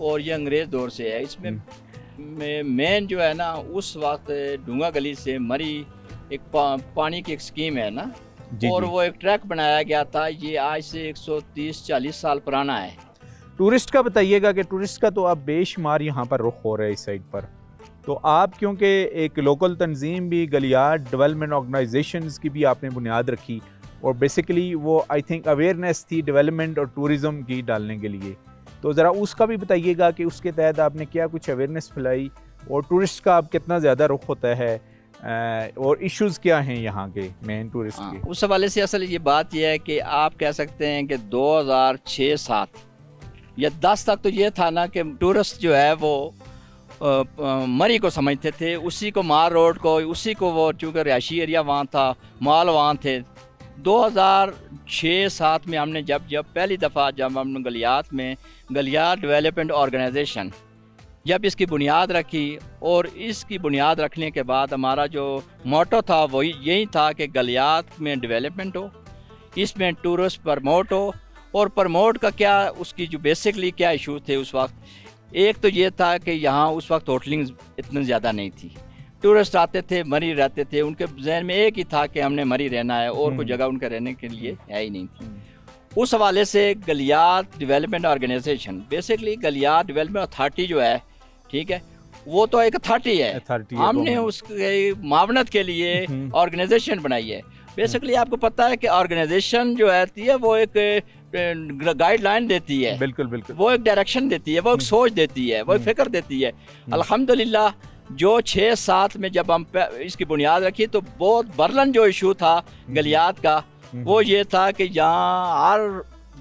और ये अंग्रेज़ दौर से है। इसमें मेन जो है ना उस वक्त डूंगा गली से मरी एक पानी की एक स्कीम है ना, और वो एक ट्रैक बनाया गया था। ये आज से 130-40 साल पुराना है। टूरिस्ट का बताइएगा कि टूरिस्ट का तो अब बेशुमार यहाँ पर रुख हो रहा है इस साइड पर। तो आप क्योंकि एक लोकल तंजीम भी गलियात डेवलपमेंट ऑर्गेनाइजेशंस की भी आपने बुनियाद रखी, और बेसिकली वो आई थिंक अवेयरनेस थी डेवलपमेंट और टूरिज़म की डालने के लिए, तो ज़रा उसका भी बताइएगा कि उसके तहत आपने क्या कुछ अवेयरनेस फैलाई और टूरिस्ट का अब कितना ज़्यादा रुख होता है और इश्यूज़ क्या हैं यहाँ के मेन टूरिस्ट के। उस हवाले से असल ये बात यह है कि आप कह सकते हैं कि 2006-07 या 10 तक तो ये था ना कि टूरिस्ट जो है वो मरी को समझते थे, उसी को मार रोड को, उसी को वो चूँकि रिहायशी एरिया वहाँ था, माल वहाँ थे। 2006-07 में हमने जब पहली दफ़ा जब हमने गलियात में गलियात डेवलपमेंट ऑर्गेनाइजेशन जब इसकी बुनियाद रखी, और इसकी बुनियाद रखने के बाद हमारा जो मोटो था वो यही था कि गलियात में डेवलपमेंट हो, इसमें टूरिस्ट प्रमोट हो। और प्रमोट का क्या, उसकी जो बेसिकली क्या इशू थे उस वक्त, एक तो ये था कि यहाँ उस वक्त होटलिंग इतनी ज़्यादा नहीं थी। टूरिस्ट आते थे, मरी रहते थे, उनके जहन में एक ही था कि हमने मरी रहना है और कोई जगह उनका रहने के लिए है ही नहीं थी। उस हवाले से Galiyat development organization, basically Galiyat development authority जो है, ठीक है, वो तो एक अथॉरिटी है, हमने उसके मावनत के लिए ऑर्गेनाइजेशन बनाई है। बेसिकली आपको पता है कि ऑर्गेनाइजेशन जो है वो एक गाइडलाइन देती है, बिल्कुल बिल्कुल, वो एक डायरेक्शन देती है, वो एक सोच देती है, वो एक फिक्र देती है। अल्हम्दुलिल्लाह जो 6-7 में जब हम इसकी बुनियाद रखी तो बहुत बरलन जो इशू था गलियात का वो ये था कि यहाँ हर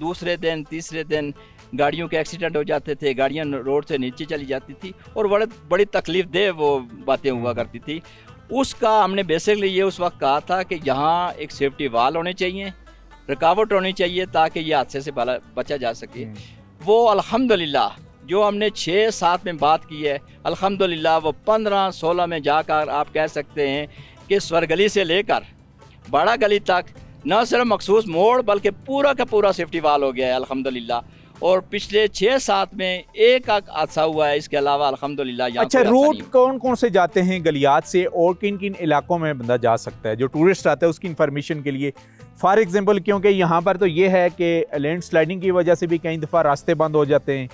दूसरे दिन तीसरे दिन गाड़ियों के एक्सीडेंट हो जाते थे, गाड़ियाँ रोड से नीचे चली जाती थी और बड़ी तकलीफ दे वो बातें हुआ करती थी। उसका हमने बेसिकली ये उस वक्त कहा था कि यहाँ एक सेफ्टी वाल होने चाहिए, रुकावट होनी चाहिए ताकि ये हादसे से बचा जा सके। वो अल्हम्दुलिल्लाह जो हमने 6-7 में बात की है, अल्हम्दुलिल्लाह वो 15-16 में जाकर आप कह सकते हैं कि स्वरगली से लेकर बड़ा गली तक न सिर्फ मखसूस मोड़ बल्कि पूरा का पूरा सेफ्टी वाल हो गया है अल्हम्दुलिल्लाह। और पिछले 6-7 में एक हादसा हुआ है, इसके अलावा अल्हम्दुलिल्लाह। अच्छा, रूट कौन कौन से जाते हैं गलियात से और किन किन इलाकों में बंदा जा सकता है जो टूरिस्ट आता है उसकी इन्फॉर्मेशन के लिए? फॉर एग्जांपल, क्योंकि यहाँ पर तो ये है कि लैंड स्लाइडिंग की वजह से भी कई दफ़ा रास्ते बंद हो जाते हैं,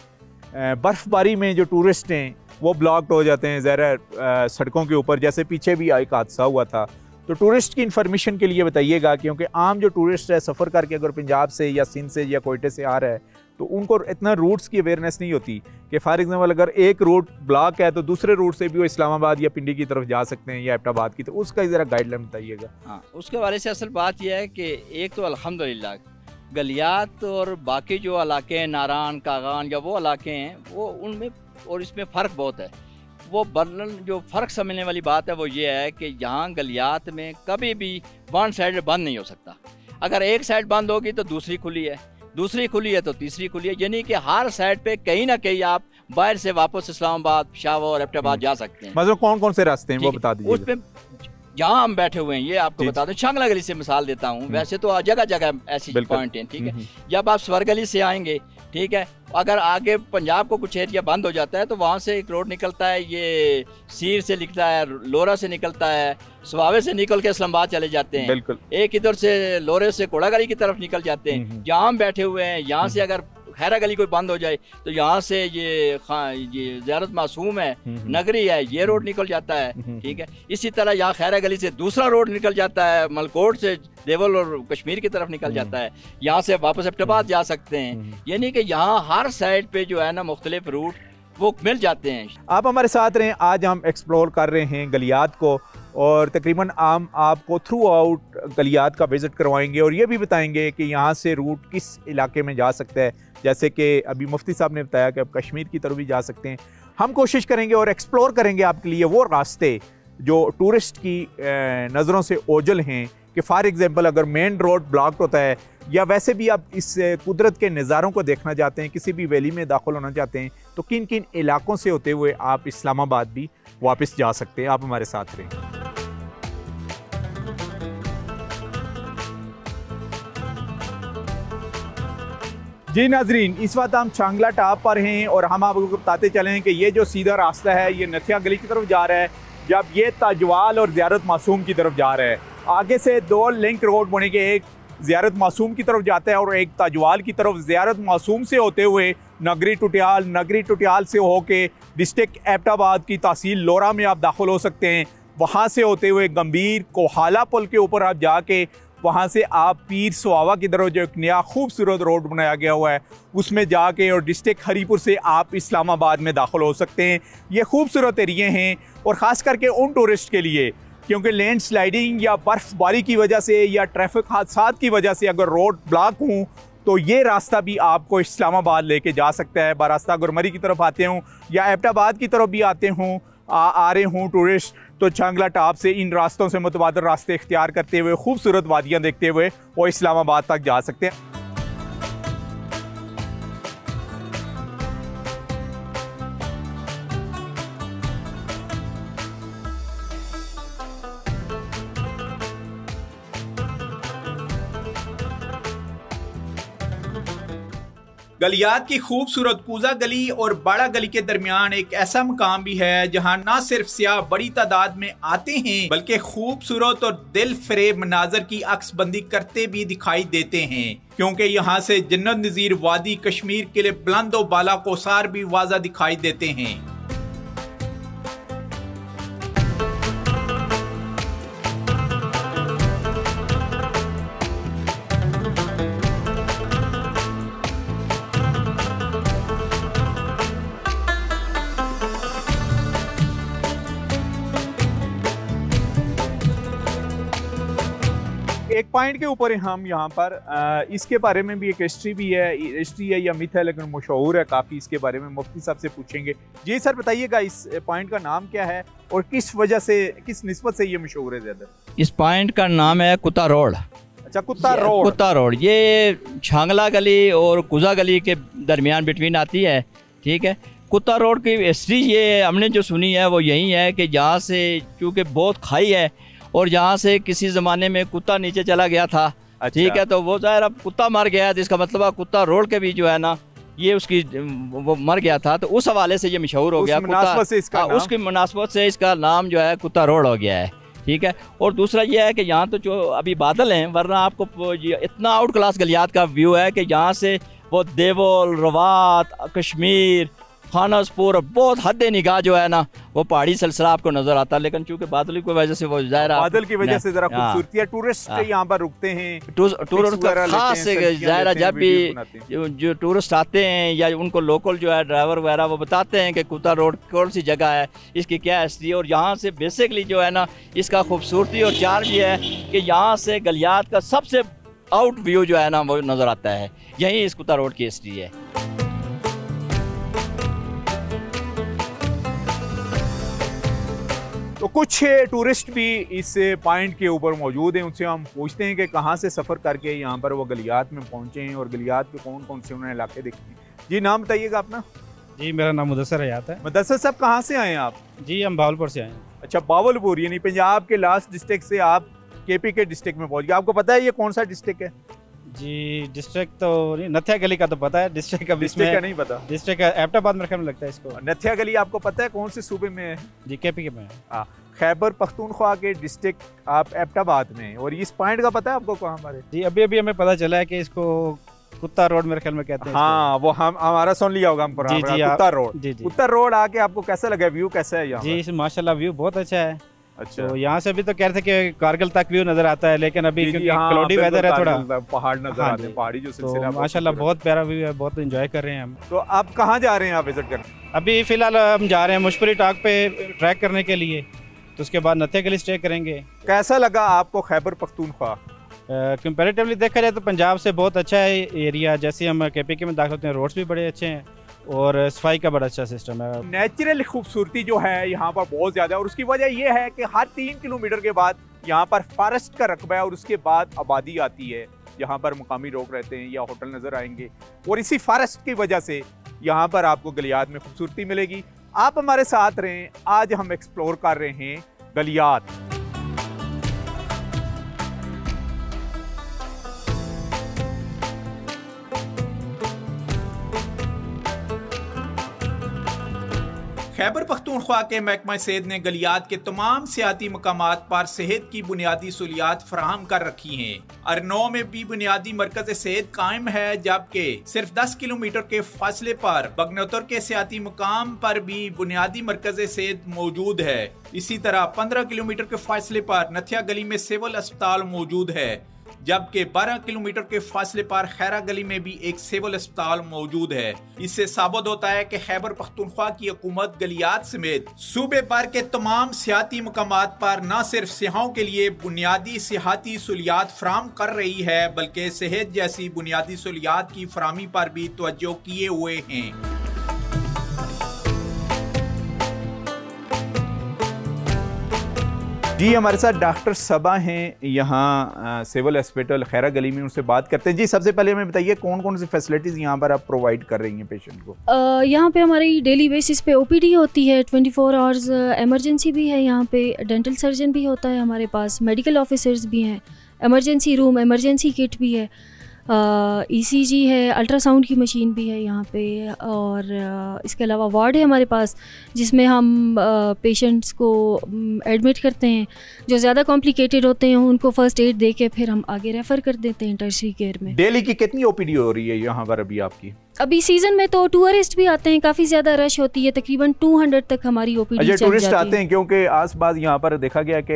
बर्फ़बारी में जो टूरिस्ट हैं वो ब्लॉक्ड हो जाते हैं ज़रा सड़कों के ऊपर, जैसे पीछे भी एक हादसा हुआ था। तो टूरिस्ट की इन्फॉर्मेशन के लिए बताइएगा, क्योंकि आम जो टूरिस्ट है सफ़र करके अगर पंजाब से या सिंध से या कोयटे से आ रहा है तो उनको इतना रूट्स की अवेयरनेस नहीं होती कि फॉर एग्जांपल अगर एक रूट ब्लॉक है तो दूसरे रूट से भी वो इस्लामाबाद या पिंडी की तरफ जा सकते हैं या एबटाबाद की, तो उसका ज़रा गाइडलाइन बताइएगा। हाँ, उसके बारे से असल बात यह है कि एक तो अल्हम्दुलिल्लाह गलियात और बाकी जो इलाके हैं, नारान, कागान या वो इलाके हैं, वो उनमें और इसमें फ़र्क बहुत है। वो बर्नल जो फ़र्क समझने वाली बात है वो ये है कि यहाँ गलियात में कभी भी वन साइड बंद नहीं हो सकता। अगर एक साइड बंद होगी तो दूसरी खुली है, दूसरी खुली है तो तीसरी खुली है, यानी कि हर साइड पे कहीं ना कहीं आप बाहर से वापस इस्लामाबाद, पेशावर, एबटाबाद जा सकते हैं। मतलब कौन कौन से रास्ते हैं वो बता दीजिए। उसमें जहाँ हम बैठे हुए हैं ये आपको बता दूं, शांगला गली से मिसाल देता हूँ, वैसे तो जगह जगह ऐसी पॉइंट हैं, ठीक है। जब आप स्वरगली से आएंगे, ठीक है, अगर आगे पंजाब को कुछ एरिया बंद हो जाता है तो वहाँ से एक रोड निकलता है, ये सीर से निकलता है, लोरा से निकलता है, स्वावे से निकल के इस्लामाबाद चले जाते हैं, एक इधर से लोरे से कोड़ागली की तरफ निकल जाते हैं। जहाँ हम बैठे हुए हैं यहाँ से अगर खैरा गली कोई बंद हो जाए तो यहाँ से ये ज़ियारत मासूम है, नगरी है, ये रोड निकल जाता है, ठीक है। इसी तरह यहाँ खैरा गली से दूसरा रोड निकल जाता है, मलकोट से देवल और कश्मीर की तरफ निकल जाता है, यहाँ से वापस एबटाबाद जा सकते हैं। यानी कि यहाँ हर साइड पे जो है ना मुख्तलिफ रूट वो मिल जाते हैं। आप हमारे साथ रहें, आज हम एक्सप्लोर कर रहे हैं गलियात को और तकरीबन आपको थ्रू आउट गलियात का विज़िट करवाएंगे और ये भी बताएंगे कि यहाँ से रूट किस इलाके में जा सकता है। जैसे कि अभी मुफ्ती साहब ने बताया कि आप कश्मीर की तरफ भी जा सकते हैं। हम कोशिश करेंगे और एक्सप्लोर करेंगे आपके लिए वो रास्ते जो टूरिस्ट की नज़रों से ओझल हैं कि फॉर एग्ज़ाम्पल अगर मेन रोड ब्लॉक होता है या वैसे भी आप इस कुदरत के नज़ारों को देखना चाहते हैं, किसी भी वैली में दाखिल होना चाहते हैं, तो किन किन इलाकों से होते हुए आप इस्लामाबाद भी वापस जा सकते हैं। आप हमारे साथ रहें। जी नाजरीन, इस वक्त हम चांगला टॉप पर हैं और हम आपको बताते चले कि ये जो सीधा रास्ता है ये नथिया गली की तरफ जा रहा है, जब ये ताजवाल और ज़ियारत मासूम की तरफ जा रहा है। आगे से 2 लिंक रोड बनेंगे, एक ज़ियारत मासूम की तरफ जाता है और एक ताजवाल की तरफ। ज़ियारत मासूम से होते हुए नगरी टुटियाल से होके डिस्ट्रिक्ट एबटाबाद की तहसील लोरा में आप दाखिल हो सकते हैं। वहाँ से होते हुए गंभीर कोहाला पुल के ऊपर आप जाके वहाँ से आप पीर सुहावा की तरफ जो एक नया खूबसूरत रोड बनाया गया हुआ है उसमें जाके और डिस्ट्रिक्ट हरीपुर से आप इस्लामाबाद में दाखिल हो सकते हैं। ये खूबसूरत एरिए हैं और ख़ास करके उन टूरिस्ट के लिए, क्योंकि लैंड स्लाइडिंग या बर्फ़बारी की वजह से या ट्रैफिक हादसात की वजह से अगर रोड ब्लॉक हों तो ये रास्ता भी आपको इस्लामाबाद लेके जा सकता है। बारास्ता गुरमरी की तरफ आते हों या एबटाबाद की तरफ भी आते हों आ रहे हों टूरिस्ट, तो चांगला टॉप से इन रास्तों से मुतबादल रास्ते इख्तियार करते हुए खूबसूरत वादियाँ देखते हुए वो इस्लामाबाद तक जा सकते हैं। गलियात की खूबसूरत कूजा गली और बाड़ा गली के दरमियान एक ऐसा मकाम भी है जहां ना सिर्फ सियाह बड़ी तादाद में आते हैं बल्कि खूबसूरत और दिल फरेब मनाजर की अक्सबंदी करते भी दिखाई देते हैं, क्योंकि यहाँ से जन्नत नज़ीर वादी कश्मीर के लिए बुलंद और बाला कोसार भी वाज़ा दिखाई देते हैं। एक पॉइंट के ऊपर हम यहाँ पर इसके बारे में भी एक हिस्ट्री है या मिथ है, लेकिन मशहूर है काफ़ी। इसके बारे में मुफ्ती साहब से पूछेंगे। जी सर बताइएगा, इस पॉइंट का नाम क्या है और किस वजह से, किस निस्बत से ये मशहूर है ज़्यादा? इस पॉइंट का नाम है कुत्ता रोड। अच्छा, कुत्ता रोड ये छांगला गली और कुजा गली के दरमियान बिटवीन आती है। ठीक है, कुत्ता रोड की हिस्ट्री ये हमने जो सुनी है वो यही है कि यहाँ से चूँकि बहुत खाई है और यहाँ से किसी ज़माने में कुत्ता नीचे चला गया था। अच्छा। ठीक है, तो वो ज़ाहिर अब कुत्ता मर गया है, तो इसका मतलब है कुत्ता रोड के भी जो है ना ये उसकी वो मर गया था, तो उस हवाले से ये मशहूर हो गया कुत्ता। उसकी मुनासबत से इसका नाम जो है कुत्ता रोड हो गया है। ठीक है, और दूसरा ये है कि यहाँ तो जो अभी बादल हैं, वरना आपको इतना आउट क्लास गलियात का व्यू है कि यहाँ से वो देवल, रवात, कश्मीर, खानसपुर बहुत हद निगाह जो है ना वो पहाड़ी सिलसिला आपको नजर आता है। लेकिन चूंकि बादल की वजह से वो ज़ाहिर बादल की वजह से जरा खूबसूरती है। टूरिस्ट यहाँ पर रुकते हैं, टूरिस्ट खास ज़ाहिर जब भी जो टूरिस्ट आते हैं या उनको लोकल जो है ड्राइवर वगैरह वो बताते हैं कि कुत्ता रोड कौन सी जगह है, इसकी क्या हिस्ट्री है। और यहाँ से बेसिकली जो है ना इसका खूबसूरती और चार्ज ये है कि यहाँ से गलियात का सबसे आउट व्यू जो है ना वो नज़र आता है। यही इस कुत्ता रोड की हिस्ट्री है। तो कुछ टूरिस्ट भी इस पॉइंट के ऊपर मौजूद हैं, उनसे हम पूछते हैं कि कहाँ से सफ़र करके यहाँ पर वो गलियात में पहुँचे हैं और गलियात के कौन कौन से उन्होंने इलाके देखे हैं। जी नाम बताइएगा अपना। जी मेरा नाम मुदस्सर हयात है। मुदस्सर साहब कहाँ से आए हैं आप? जी हम बावलपुर से आए हैं। अच्छा, बावलपुर यानी पंजाब के लास्ट डिस्ट्रिक्ट से आप KP के डिस्ट्रिक्ट में पहुँच गए। आपको पता है ये कौन सा डिस्ट्रिक्ट है? जी डिस्ट्रिक्ट तो नहीं, नथिया गली का तो पता है, डिस्ट्रिक्ट का नहीं पता। डिस्ट्रिक्ट एबटाबाद में लगता है इसको। नथिया गली आपको पता है कौन से सूबे में है? जी KP के में। हाँ, खैबर पख्तूनख्वा के डिस्ट्रिक्ट आप एबटाबाद में। और इस पॉइंट का पता है आपको कहाँ पर है? जी अभी हमें पता चला है कि इसको कुत्ता रोड मेरे ख्याल में कहते हैं। हाँ वो हमारा सुन लिया होगा हम पर। कुत्ता रोड। जी कुत्ता रोड आके आपको कैसा लगा, व्यू कैसा है यहाँ? जी माशाल्लाह व्यू बहुत अच्छा है। अच्छा। तो यहाँ से अभी तो कह रहे थे कि कारगिल तक व्यू नजर आता है, लेकिन अभी क्योंकि क्लाउडी वेदर है थोड़ा, पहाड़ नजर आते हैं, पहाड़ी जो सिलसिला है माशाल्लाह बहुत प्यारा व्यू है, बहुत एंजॉय कर रहे हैं हम। तो आप कहाँ जा रहे हैं आप विजिट करने? अभी फिलहाल हम जा रहे हैं मुशपरी टाक पे ट्रैक करने के लिए, तो उसके बाद नथिया के लिए स्टे करेंगे। कैसा लगा आपको खैबर पख्तूनख्वा? कंपैरेटिवली देखा जाए तो पंजाब से बहुत अच्छा है एरिया। जैसे हम KPK में दाखिल होते हैं, रोड्स भी बड़े अच्छे हैं और सफाई का बड़ा अच्छा सिस्टम है। नेचुरल खूबसूरती जो है यहाँ पर बहुत ज़्यादा है और उसकी वजह यह है कि हर 3 किलोमीटर के बाद यहाँ पर फॉरेस्ट का रकबा है और उसके बाद आबादी आती है। यहाँ पर मुकामी लोग रहते हैं या होटल नज़र आएंगे और इसी फॉरेस्ट की वजह से यहाँ पर आपको गलियात में खूबसूरती मिलेगी। आप हमारे साथ रहें, आज हम एक्सप्लोर कर रहे हैं गलियात। खैबर पख्तूनख्वा के महकमा सेहत ने गलियात के तमाम सियाती मकामात पर सेहत की बुनियादी सहूलियात फराहम कर रखी हैं। अरनौ में भी बुनियादी मरकज सेहत कायम है, जबकि सिर्फ 10 किलोमीटर के फासले पर बगनौतर के सियाती मकाम पर भी बुनियादी मरकज सेहत मौजूद है। इसी तरह 15 किलोमीटर के फासले पर नथिया गली में सिविल अस्पताल मौजूद है, जबकि 12 किलोमीटर के फासले पर खैरा गली में भी एक सिविल अस्पताल मौजूद है। इससे साबित होता है कि खैबर पख्तूनख्वा की हुकूमत गलियात समेत सूबे भर के तमाम सियाती मकामात पर न सिर्फ सियाहों के लिए बुनियादी सियाती सहूलियात फराहम कर रही है, बल्कि सेहत जैसी बुनियादी सहूलियात की फराहमी पर भी तवज्जो किए हुए हैं। जी हमारे साथ डॉक्टर सबा हैं यहाँ सिविल हॉस्पिटल खैरा गली में, उनसे बात करते हैं। जी सबसे पहले हमें बताइए कौन कौन सी फैसिलिटीज़ यहाँ पर आप प्रोवाइड कर रही हैं पेशेंट को? यहाँ पे हमारी डेली बेसिस पे OPD होती है, 24 आवर्स एमरजेंसी भी है, यहाँ पे डेंटल सर्जन भी होता है हमारे पास, मेडिकल ऑफिसर्स भी हैं, एमरजेंसी रूम, एमरजेंसी किट भी है, ECG है, अल्ट्रासाउंड की मशीन भी है यहाँ पे, और इसके अलावा वार्ड है हमारे पास जिसमें हम पेशेंट्स को एडमिट करते हैं। जो ज़्यादा कॉम्प्लिकेटेड होते हैं उनको फ़र्स्ट एड दे के फिर हम आगे रेफ़र कर देते हैं टर्शरी केयर में। डेली की कितनी OPD हो रही है यहाँ पर अभी आपकी? अभी सीजन में तो टूरिस्ट भी आते हैं, काफ़ी ज़्यादा रश होती है, तकरीबन 200 तक हमारी OPD चल जाती है। टूरिस्ट आते हैं क्योंकि आसपास यहाँ पर देखा गया कि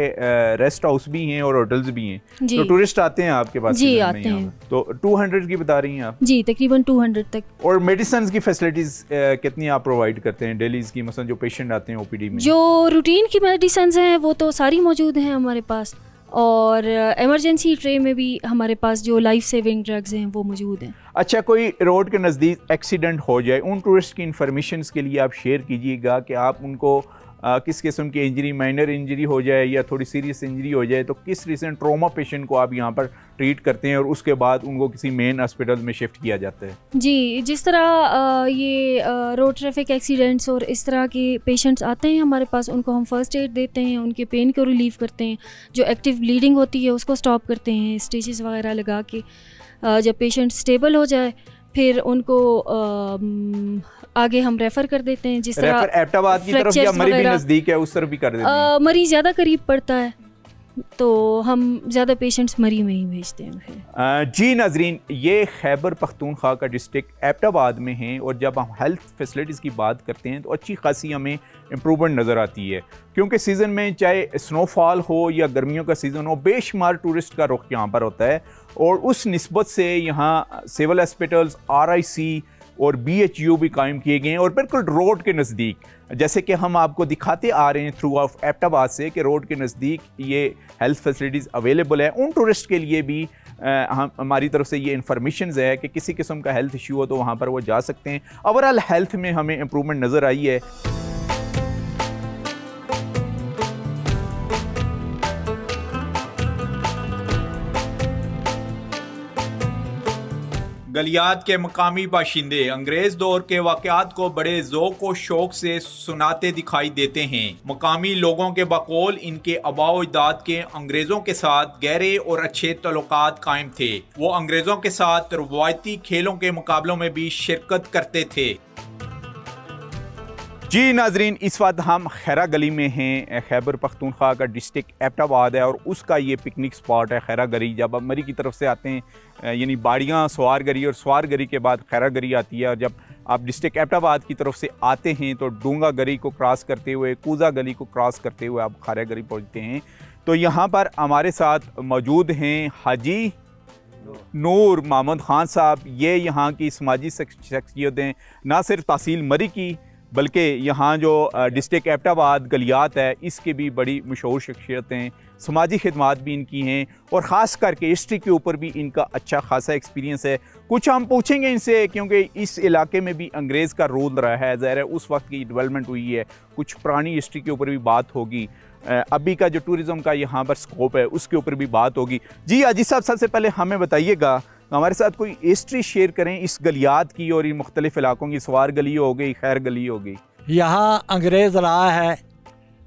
रेस्ट हाउस भी हैं और होटल्स भी हैं, तो टूरिस्ट आते हैं आपके पास? जी आते हैं। तो 200 की बता रही हैं आप? जी तकरीबन 200 तक। और मेडिसिन की फैसिलिटीज़ कितनी आप प्रोवाइड करते हैं डेली की? मतलब जो पेशेंट आते हैं OPD में, जो रूटीन की मेडिसिन हैं वो तो सारी मौजूद हैं हमारे पास, और इमरजेंसी ट्रे में भी हमारे पास जो लाइफ सेविंग ड्रग्स हैं वो मौजूद हैं। अच्छा, कोई रोड के नज़दीक एक्सीडेंट हो जाए, उन टूरिस्ट की इन्फॉर्मेशन के लिए आप शेयर कीजिएगा कि आप उनको किस किस्म की इंजरी, माइनर इंजरी हो जाए या थोड़ी सीरियस इंजरी हो जाए तो किस रिसेंट ट्रॉमा पेशेंट को आप यहाँ पर ट्रीट करते हैं और उसके बाद उनको किसी मेन हॉस्पिटल में शिफ्ट किया जाता है? जी, जिस तरह ये रोड ट्रैफिक एक्सीडेंट्स और इस तरह के पेशेंट्स आते हैं हमारे पास, उनको हम फर्स्ट एड देते हैं, उनके पेन को रिलीव करते हैं, जो एक्टिव ब्लीडिंग होती है उसको स्टॉप करते हैं स्टिचेस वगैरह लगा के। जब पेशेंट स्टेबल हो जाए फिर उनको आगे हम रेफ़र कर देते हैं। जिस तरह एबटाबाद की तरफ या मरी भी नज़दीक है उस तरफ भी कर देते हैं? मरी ज़्यादा करीब पड़ता है तो हम ज़्यादा पेशेंट्स मरी में ही भेजते हैं फिर। जी नाजरीन, ये खैबर पख्तूनख्वा का डिस्ट्रिक्ट एबटाबाद में है और जब हम हेल्थ फैसिलिटीज़ की बात करते हैं तो अच्छी खासी हमें इम्प्रूवमेंट नज़र आती है, क्योंकि सीज़न में चाहे स्नोफॉल हो या गर्मियों का सीज़न हो, बेशुमार टूरिस्ट का रुख यहाँ पर होता है और उस निस्बत से यहाँ सिविल हॉस्पिटल्स, RIC और BHU भी कायम किए गए हैं और बिल्कुल रोड के नज़दीक, जैसे कि हम आपको दिखाते आ रहे हैं थ्रू ऑफ एबटाबाद से कि रोड के नज़दीक ये हेल्थ फैसिलिटीज़ अवेलेबल है। उन टूरिस्ट के लिए भी हमारी तरफ से ये इन्फॉर्मेशन है कि किसी किस्म का हेल्थ इशू हो तो वहाँ पर वो जा सकते हैं। ओवरऑल हेल्थ में हमें इम्प्रूवमेंट नज़र आई है। गलियात के मकामी बाशिंदे अंग्रेज दौर के वाक़यात को बड़े ज़ौक़ व शौक़ से सुनाते दिखाई देते हैं। मकामी लोगों के बकौल इनके आबाओ अजदाद के अंग्रेज़ों के साथ गहरे और अच्छे तल्लुकात कायम थे। वो अंग्रेज़ों के साथ रवायती खेलों के मुकाबलों में भी शिरकत करते थे। जी नाजरीन, इस वक्त हम खैरा गली में हैं। खैबर पख्तूनख्वा का डिस्ट्रिक्ट एबटाबाद है और उसका ये पिकनिक स्पॉट है खैरा गली। जब आप मरी की तरफ से आते हैं, यानी बाड़ियाँ, सवारगरी और सवारगरी के बाद खैरा गली आती है, और जब आप डिस्ट्रिक्ट एबटाबाद की तरफ से आते हैं तो डूंगा गली को क्रॉस करते हुए, कूजा गली को क्रॉस करते हुए आप खारिया गली पहुँचते हैं। तो यहाँ पर हमारे साथ मौजूद हैं हाजी नूर मोहम्मद ख़ान साहब। ये यहाँ की समाजी शख्सियत हैं, ना सिर्फ तहसील मरी की बल्कि यहाँ जो डिस्ट्रिक्ट एबटाबाद गलियात है इसके भी बड़ी मशहूर शख्सियत हैं। समाजी खिदमात भी इनकी हैं और ख़ास करके हिस्ट्री के ऊपर भी इनका अच्छा खासा एक्सपीरियंस है। कुछ हम पूछेंगे इनसे क्योंकि इस इलाके में भी अंग्रेज़ का रोल रहा है, ज़ाहिर है उस वक्त की डेवलपमेंट हुई है, कुछ पुरानी हिस्ट्री के ऊपर भी बात होगी, अभी का जो टूरिज़म का यहाँ पर स्कोप है उसके ऊपर भी बात होगी। जी अजीज साहब, सबसे पहले हमें बताइएगा, हमारे साथ कोई हिस्ट्री शेयर करें इस गलियात की और इन मुख्तलिफ इलाकों की। सवार गली हो गई, खैर गली हो गई। यहाँ अंग्रेज़ रहा है,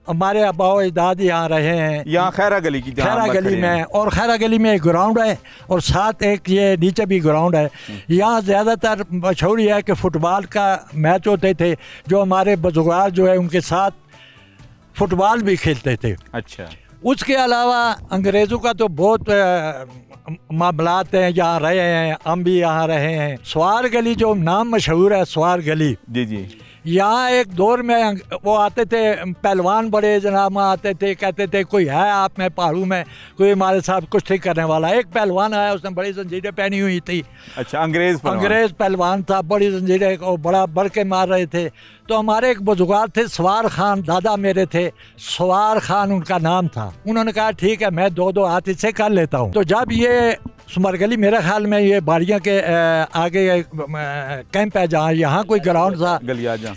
हमारे अब्बा अजदाद यहाँ रहे हैं। यहाँ खैरा गली की, खैरा गली में, और खैरा गली में एक ग्राउंड है और साथ एक ये नीचे भी ग्राउंड है। यहाँ ज़्यादातर मशहूर है कि फ़ुटबॉल का मैच होते थे, जो हमारे बुजुर्ग जो है उनके साथ फुटबॉल भी खेलते थे। अच्छा, उसके अलावा अंग्रेज़ों का तो बहुत मामलात हैं, यहाँ रहे हैं, हम भी यहाँ रहे हैं। सवार गली जो नाम मशहूर है, सवार गली, जी जी, यहाँ एक दौर में वो आते थे पहलवान, बड़े जनाब आते थे, कहते थे कोई है आप में पहाड़ों में कोई हमारे साथ कुश्ती करने वाला। एक पहलवान आया, उसने बड़ी जंजीरें पहनी हुई थी। अच्छा, अंग्रेज़ पहलवान था, बड़ी जंजीरें को बड़ा बढ़ के मार रहे थे। तो हमारे एक बुजुर्ग थे सवार खान, दादा मेरे थे, सवार खान उनका नाम था। उन्होंने कहा ठीक है मैं दो हाथ इससे कर लेता हूँ। तो जब ये सुमर गली, मेरे ख्याल में ये बाड़ियाँ के आगे कैंप है जहाँ, यहाँ कोई ग्राउंड था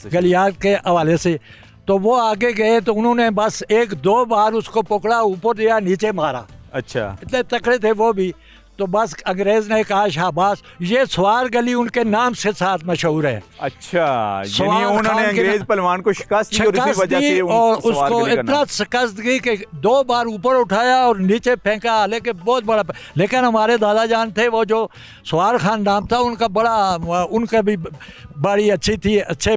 गलियात के हवाले से, तो वो आगे गए तो उन्होंने बस एक दो बार उसको पकड़ा, ऊपर दिया, नीचे मारा। अच्छा, इतने तकड़े थे वो भी। तो बस अंग्रेज ने कहा शाबाश, ये सवार गली उनके नाम से साथ मशहूर है। अच्छा, यानी उन्होंने अंग्रेज पहलवान को शिकस्त दी और इसी वजह से और उसको इतना शिकस्त दी कि दो बार ऊपर उठाया और नीचे फेंका, हालांकि बहुत बड़ा। लेकिन हमारे दादा जान थे, वो जो सवार खान नाम था उनका, बड़ा उनका भी बड़ी अच्छी थी, अच्छे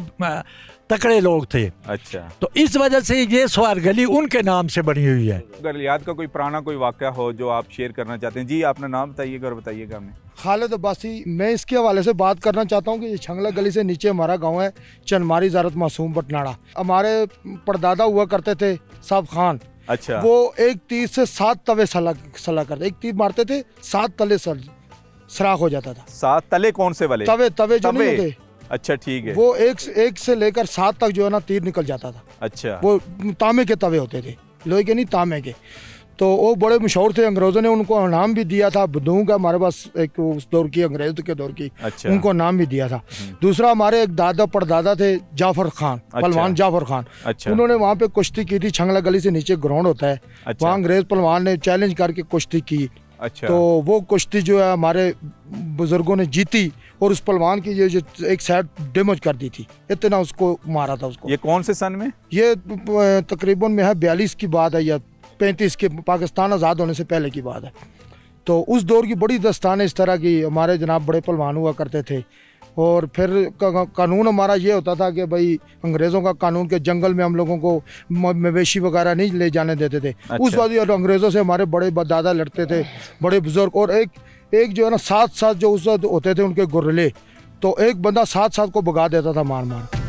तकड़े लोग थे। अच्छा, तो इस वजह से ये सवार गली उनके नाम से बनी हुई है। गलियात का कोई पुराना कोई वाक़या हो जो आप शेयर करना चाहते हैं? जी, अपना नाम बताइएगा और बताइएगा हमें। खालिद अब्बासी। मैं इसके हवाले से बात करना चाहता हूँ कि ये छंगला गली से नीचे हमारा गांव है चनमारी ज़ारत मासूम बटनाड़ा। हमारे परदादा हुआ करते थे साहब खान। अच्छा, वो एक तीर से 7 तवे सला करते, एक तीर मारते थे 7 तले सराख हो जाता था। 7 तले कौन से वाले? तवे जो नहीं होते। अच्छा, ठीक है। वो एक से लेकर 7 तक जो है ना तीर निकल जाता था। अच्छा, वो तांबे के तवे होते थे, लोहे के नहीं, तांबे के। तो वो बड़े मशहूर थे, अंग्रेज़ों ने उनको नाम भी दिया था। बंदूक का हमारे पास एक उस दौर की, अंग्रेज के दौर की। अच्छा, उनको नाम भी दिया था। दूसरा हमारे एक दादा परदादा थे जाफर खान, पहलवान जाफर खान। अच्छा, उन्होंने वहाँ पे कुश्ती की थी। छंगला गली से नीचे ग्राउंड होता है, वहाँ अंग्रेज पहलवान ने चैलेंज करके कुश्ती की। अच्छा, तो वो कुश्ती जो है हमारे बुजुर्गों ने जीती और उस पहलवान की ये जो एक साइड डैमेज कर दी थी, इतना उसको मारा था उसको। ये कौन से सन में? ये तकरीबन में है 42 की बात है या 35 के, पाकिस्तान आज़ाद होने से पहले की बात है। तो उस दौर की बड़ी दस्तानें इस तरह की हमारे जनाब बड़े पहलवान हुआ करते थे। और फिर कानून हमारा ये होता था कि भाई अंग्रेज़ों का कानून के जंगल में हम लोगों को मवेशी वगैरह नहीं ले जाने देते थे। अच्छा, उस वक्त अंग्रेज़ों से हमारे बड़े दादा लड़ते थे, बड़े बुजुर्ग। और एक जो है ना 7 जो उस वक्त होते थे उनके गुर्रले, तो एक बंदा 7 को भगा देता था मार मार।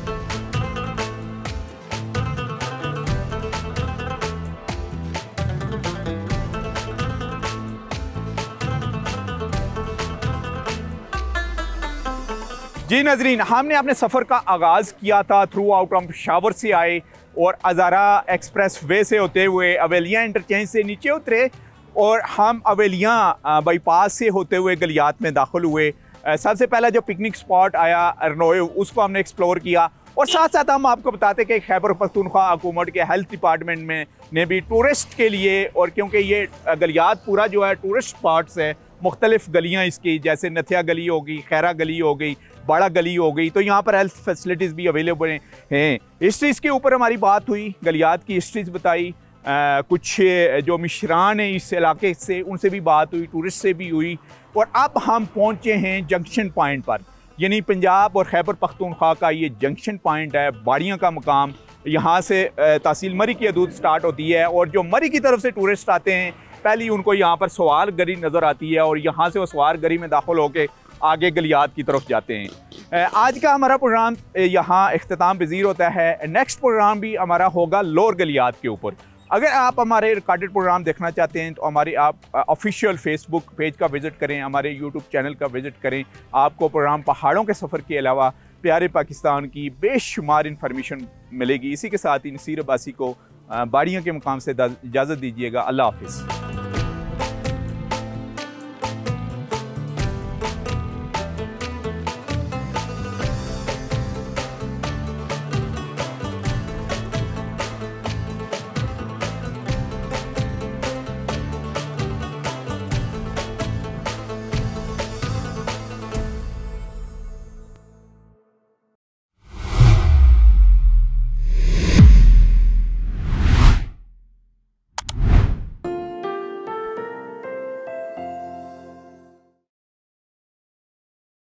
जी नाजरीन, हमने अपने सफ़र का आगाज़ किया था थ्रू आउट हम पेशावर से आए और अज़ारा एक्सप्रेस वे से होते हुए अवेलियाँ इंटरचेंज से नीचे उतरे और हम अवेलियाँ बाईपास से होते हुए गलियात में दाखिल हुए। सबसे पहला जो पिकनिक स्पॉट आया अरनोए, उसको हमने एक्सप्लोर किया और साथ साथ हम आपको बताते कि खैबर पख्तूनख्वा हुकूमत के हेल्थ डिपार्टमेंट में ने भी टूरिस्ट के लिए, और क्योंकि ये गलियात पूरा जो है टूरिस्ट स्पॉट्स है, मुख्तलिफ गलियाँ इसकी, जैसे नथिया गली हो गई, खैरा गली हो गई, बड़ा गली हो गई, तो यहाँ पर हेल्थ फैसिलिटीज़ भी अवेलेबल हैं। हिस्ट्रीज़ के ऊपर हमारी बात हुई, गलियात की हिस्ट्रीज़ बताई, कुछ जो मिशरान हैं इस इलाके से उनसे भी बात हुई, टूरिस्ट से भी हुई। और अब हम पहुँचे हैं जंक्शन पॉइंट पर, यानी पंजाब और खैबर पख्तूनख्वा का ये जंक्शन पॉइंट है, बाड़ियाँ का मकाम। यहाँ से तहसील मरी की हदूद स्टार्ट होती है और जो मरी की तरफ से टूरिस्ट आते हैं पहले उनको यहाँ पर सवार गली नज़र आती है और यहाँ से वो सवार गली में दाखिल होकर आगे गलियात की तरफ जाते हैं। आज का हमारा प्रोग्राम यहाँ इख्तिताम पज़ीर होता है। नेक्स्ट प्रोग्राम भी हमारा होगा लोअर गलियात के ऊपर। अगर आप हमारे रिकॉर्डेड प्रोग्राम देखना चाहते हैं तो हमारे आप ऑफिशियल फेसबुक पेज का विज़िट करें, हमारे यूट्यूब चैनल का विज़िट करें। आपको प्रोग्राम पहाड़ों के सफ़र के अलावा प्यारे पाकिस्तान की बेशुमार इन्फॉर्मेशन मिलेगी। इसी के साथ ही नसीर अब्बासी को बाड़ियों के मुकाम से इजाज़त दीजिएगा। अल्लाह हाफिज़।